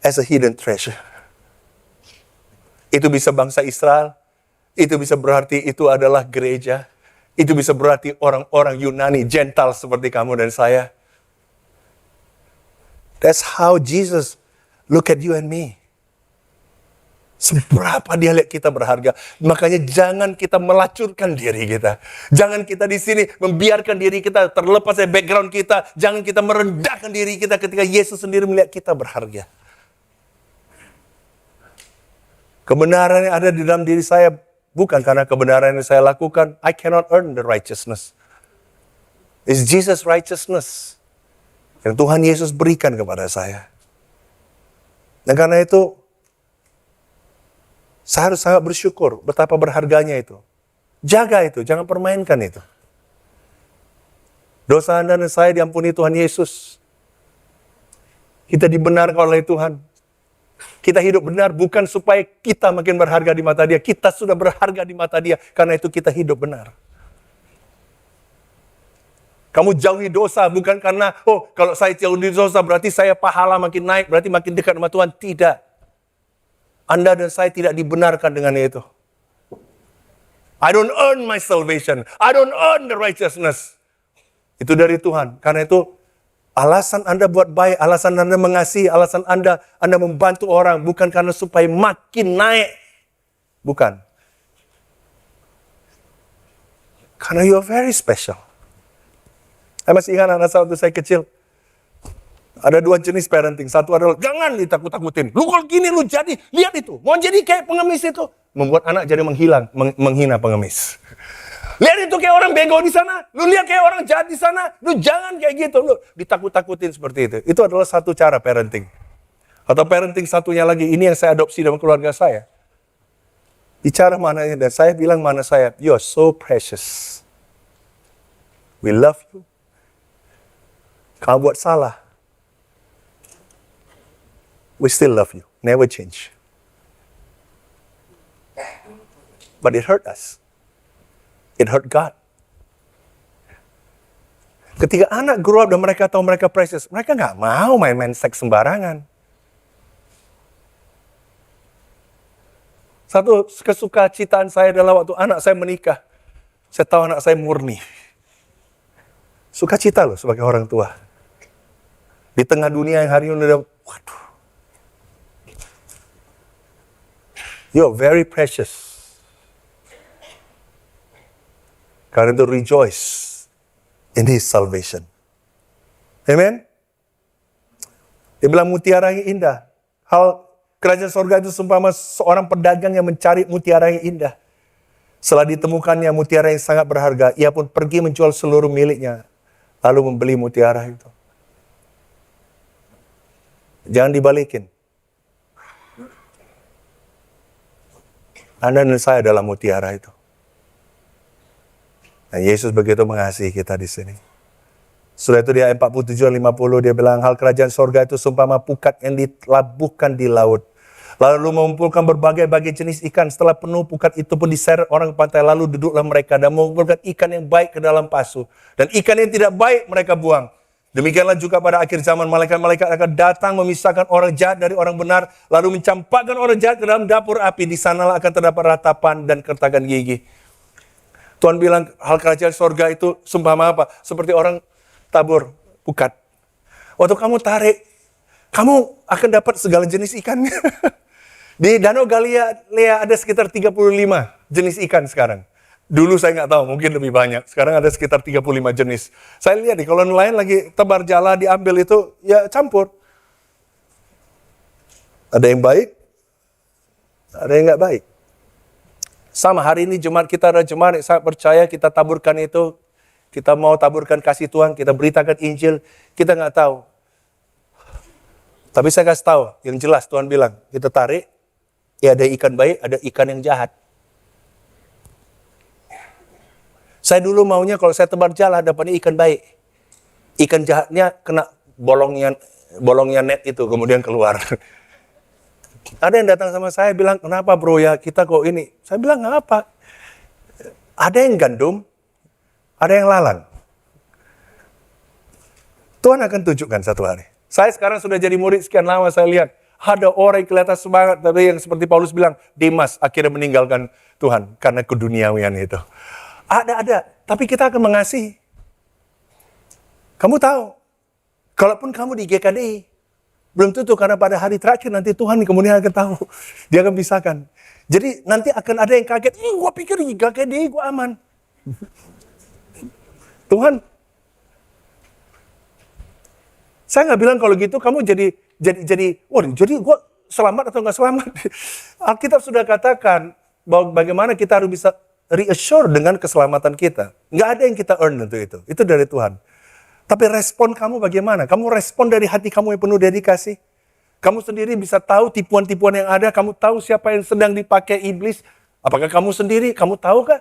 as a hidden treasure. Itu bisa bangsa Israel. Itu bisa berarti itu adalah gereja. Itu bisa berarti orang-orang Yunani, Gentile seperti kamu dan saya. That's how Jesus look at you and me. Seberapa dia lihat kita berharga. Makanya jangan kita melacurkan diri kita. Jangan kita di sini membiarkan diri kita terlepas dari background kita. Jangan kita merendahkan diri kita ketika Yesus sendiri melihat kita berharga. Kebenaran yang ada di dalam diri saya bukan karena kebenaran yang saya lakukan. I cannot earn the righteousness. It's Jesus' righteousness yang Tuhan Yesus berikan kepada saya. Dan karena itu, saya harus sangat bersyukur betapa berharganya itu. Jaga itu, jangan permainkan itu. Dosa Anda dan saya diampuni Tuhan Yesus. Kita dibenarkan oleh Tuhan. Kita hidup benar bukan supaya kita makin berharga di mata Dia. Kita sudah berharga di mata Dia. Karena itu kita hidup benar. Kamu jauhi dosa bukan karena, kalau saya jauhi dosa berarti saya pahala makin naik. Berarti makin dekat sama Tuhan. Tidak. Anda dan saya tidak dibenarkan dengan itu. I don't earn my salvation. I don't earn the righteousness. Itu dari Tuhan. Karena itu, alasan Anda buat baik, alasan Anda mengasihi, alasan Anda membantu orang bukan karena supaya makin naik. Bukan. Karena you are very special. Saya masih ingat anak saya waktu saya kecil. Ada dua jenis parenting. Satu adalah, jangan ditakut-takutin. Lu kalau gini lu jadi, lihat itu. Mau jadi kayak pengemis itu. Membuat anak jadi menghina pengemis. Lihat itu kayak orang bego di sana. Lu lihat kayak orang jahat di sana. Lu jangan kayak gitu. Lu ditakut-takutin seperti itu. Itu adalah satu cara parenting. Atau parenting satunya lagi. Ini yang saya adopsi dalam keluarga saya. Bicara mananya. Dan saya bilang mana saya. You are so precious. We love you. Kalau buat salah. We still love you. Never change. But it hurt us. It hurt God. Ketika anak grow up dan mereka tahu mereka precious, mereka nggak mau main-main seks sembarangan. Satu kesukacitaan saya adalah waktu anak saya menikah. Saya tahu anak saya murni. Sukacita loh sebagai orang tua. Di tengah dunia yang hari ini udah, waduh. You're very precious. Karena itu rejoice in His salvation. Amen? Dia bilang mutiara yang indah. Hal kerajaan sorga itu seumpama seorang pedagang yang mencari mutiara yang indah. Setelah ditemukannya mutiara yang sangat berharga, ia pun pergi menjual seluruh miliknya, lalu membeli mutiara itu. Jangan dibalikin. Anda dan saya adalah mutiara itu. Nah, Yesus begitu mengasihi kita di sini. Setelah itu di ayat 47-50 dia bilang, hal kerajaan sorga itu seumpama pukat yang dilabuhkan di laut. Lalu mengumpulkan berbagai-bagai jenis ikan. Setelah penuh pukat itu pun diseret orang ke pantai. Lalu duduklah mereka dan mengumpulkan ikan yang baik ke dalam pasu. Dan ikan yang tidak baik mereka buang. Demikianlah juga pada akhir zaman malaikat-malaikat akan datang memisahkan orang jahat dari orang benar. Lalu mencampakkan orang jahat ke dalam dapur api. Di sanalah akan terdapat ratapan dan kertakan gigi. Tuhan bilang hal kerajaan sorga itu seumpama apa? Seperti orang tabur pukat. Waktu kamu tarik, kamu akan dapat segala jenis ikannya. Di Danau Galilea ada sekitar 35 jenis ikan sekarang. Dulu saya nggak tahu, mungkin lebih banyak. Sekarang ada sekitar 35 jenis. Saya lihat nih, kalau nelayan lagi tebar jala diambil itu, ya campur. Ada yang baik, ada yang nggak baik. Sama hari ini Jumat kita ada Jumat, saya percaya kita taburkan itu. Kita mau taburkan kasih Tuhan, kita beritakan Injil, kita nggak tahu. Tapi saya kasih tahu, yang jelas Tuhan bilang, kita tarik, ya ada ikan baik, ada ikan yang jahat. Saya dulu maunya kalau saya tebar jala dapatnya ikan baik. Ikan jahatnya kena bolongnya net itu, kemudian keluar. Ada yang datang sama saya bilang, kenapa bro ya kita kok ini? Saya bilang, nggak apa. Ada yang gandum, ada yang lalang. Tuhan akan tunjukkan satu hari. Saya sekarang sudah jadi murid sekian lama, saya lihat. Ada orang yang kelihatan semangat, tapi yang seperti Paulus bilang, Demas akhirnya meninggalkan Tuhan karena keduniawian itu. Ada. Tapi kita akan mengasihi. Kamu tahu, kalaupun kamu di GKDI, belum tentu karena pada hari terakhir nanti Tuhan kemudian akan tahu. Dia akan pisahkan. Jadi nanti akan ada yang kaget, gua pikir di GKDI gua aman. Tuhan, saya nggak bilang kalau gitu kamu jadi gue selamat atau nggak selamat. Alkitab sudah katakan bahwa bagaimana kita harus bisa reassure dengan keselamatan kita. Nggak ada yang kita earn untuk itu. Itu dari Tuhan. Tapi respon kamu bagaimana? Kamu respon dari hati kamu yang penuh dedikasi. Kamu sendiri bisa tahu tipuan-tipuan yang ada. Kamu tahu siapa yang sedang dipakai iblis. Apakah kamu sendiri? Kamu tahu kah?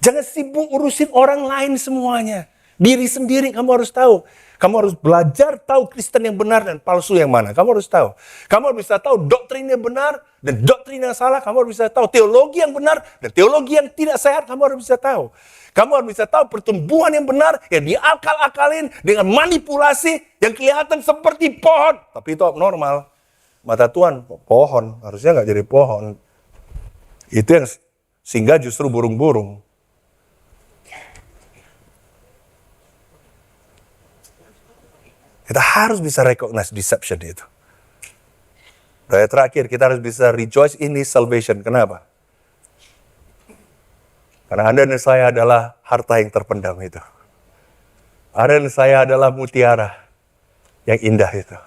Jangan sibuk urusin orang lain semuanya. Diri sendiri kamu harus tahu. Kamu harus belajar tahu Kristen yang benar dan palsu yang mana. Kamu harus tahu. Kamu harus bisa tahu doktrin yang benar dan doktrin yang salah. Kamu harus bisa tahu teologi yang benar dan teologi yang tidak sehat. Kamu harus bisa tahu. Kamu harus bisa tahu pertumbuhan yang benar yang diakal-akalin dengan manipulasi yang kelihatan seperti pohon. Tapi itu abnormal. Mata Tuhan, pohon. Harusnya nggak jadi pohon. Itu yang sehingga justru burung-burung. Kita harus bisa recognize deception itu. Dan terakhir, kita harus bisa rejoice in His salvation. Kenapa? Karena Anda dan saya adalah harta yang terpendam itu. Anda dan saya adalah mutiara yang indah itu.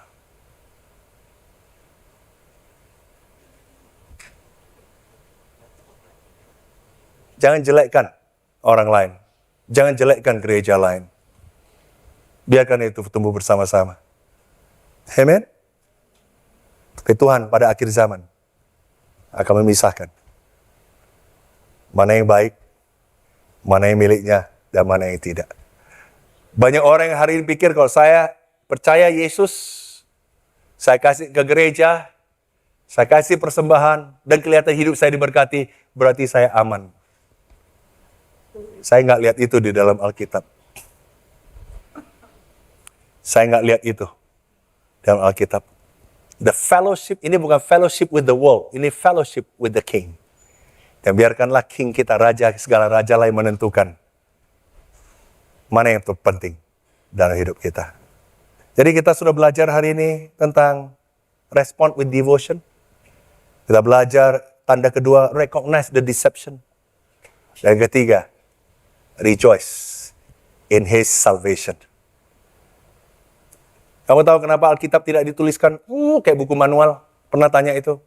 Jangan jelekkan orang lain. Jangan jelekkan gereja lain. Biarkan itu tumbuh bersama-sama. Amen. Tapi Tuhan pada akhir zaman akan memisahkan mana yang baik, mana yang miliknya, dan mana yang tidak. Banyak orang yang hari ini pikir kalau saya percaya Yesus, saya kasih ke gereja, saya kasih persembahan, dan kelihatan hidup saya diberkati, berarti saya aman. Saya nggak lihat itu di dalam Alkitab. Saya nggak lihat itu dalam Alkitab. The fellowship, ini bukan fellowship with the world, ini fellowship with the King. Dan biarkanlah King kita, Raja, segala Raja lain menentukan mana yang terpenting dalam hidup kita. Jadi kita sudah belajar hari ini tentang respond with devotion. Kita belajar tanda kedua, recognize the deception. Dan ketiga, rejoice in His salvation. Kamu tahu kenapa Alkitab tidak dituliskan kayak buku manual? Pernah tanya itu?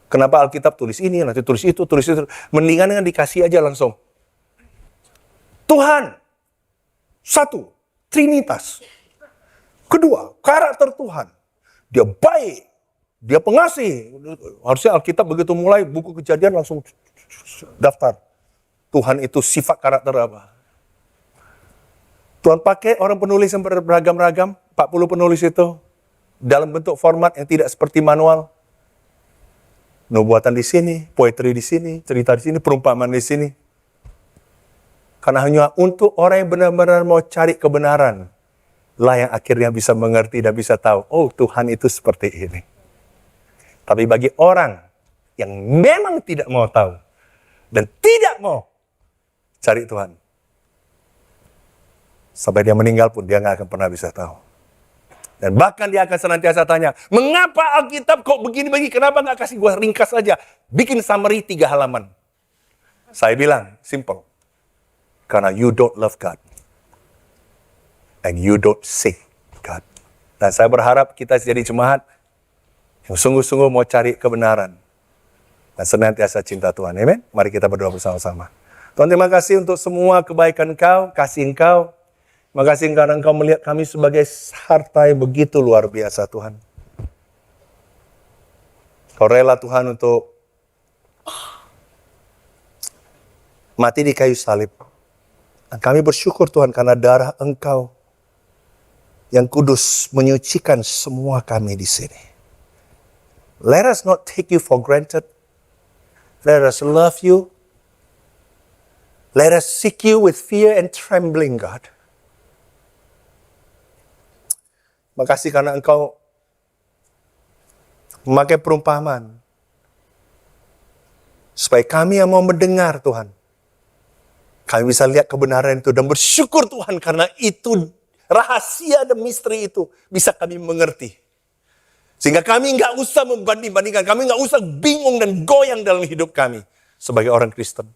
Kenapa Alkitab tulis ini, nanti tulis itu, tulis itu? Mendingan dengan dikasih aja langsung. Tuhan, satu, Trinitas. Kedua, karakter Tuhan. Dia baik, dia pengasih. Harusnya Alkitab begitu mulai buku Kejadian langsung daftar. Tuhan itu sifat karakter apa? Tuhan pakai orang penulis yang beragam-ragam, 40 penulis itu, dalam bentuk format yang tidak seperti manual. Nubuatan di sini, poetry di sini, cerita di sini, perumpamaan di sini. Karena hanya untuk orang yang benar-benar mau cari kebenaran, lah yang akhirnya bisa mengerti dan bisa tahu, oh Tuhan itu seperti ini. Tapi bagi orang yang memang tidak mau tahu, dan tidak mau cari Tuhan, sampai dia meninggal pun dia nggak akan pernah bisa tahu. Dan bahkan dia akan senantiasa tanya, mengapa Alkitab kok begini-begini? Kenapa nggak kasih gue ringkas saja? Bikin summary 3 halaman. Saya bilang, simple. Karena you don't love God. And you don't seek God. Dan saya berharap kita jadi jemaat yang sungguh-sungguh mau cari kebenaran. Dan senantiasa cinta Tuhan. Amen? Mari kita berdoa bersama-sama. Tuhan, terima kasih untuk semua kebaikan Engkau, kasih Engkau. Terima kasih karena Engkau melihat kami sebagai harta yang begitu luar biasa, Tuhan. Kau rela, Tuhan, untuk mati di kayu salib. Dan kami bersyukur, Tuhan, karena darah Engkau yang kudus menyucikan semua kami di sini. Let us not take you for granted. Let us love you. Let us seek you with fear and trembling, God. Makasih karena Engkau memakai perumpamaan. Supaya kami yang mau mendengar, Tuhan. Kami bisa lihat kebenaran itu dan bersyukur, Tuhan, karena itu rahasia dan misteri itu bisa kami mengerti. Sehingga kami nggak usah membanding-bandingkan. Kami nggak usah bingung dan goyang dalam hidup kami sebagai orang Kristen.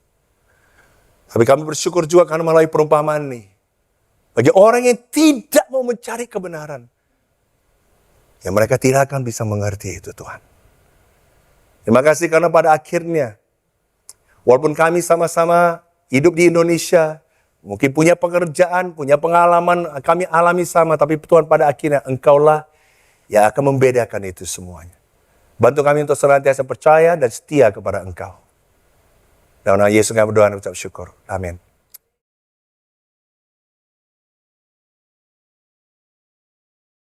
Tapi kami bersyukur juga karena melalui perumpamaan ini. Bagi orang yang tidak mau mencari kebenaran. Yang mereka tidak akan bisa mengerti itu, Tuhan. Terima kasih karena pada akhirnya, walaupun kami sama-sama hidup di Indonesia, mungkin punya pekerjaan, punya pengalaman, kami alami sama, tapi Tuhan pada akhirnya Engkaulah yang akan membedakan itu semuanya. Bantu kami untuk senantiasa percaya dan setia kepada Engkau. Dalam nama Yesus kami berdoa dan ucap syukur. Amin.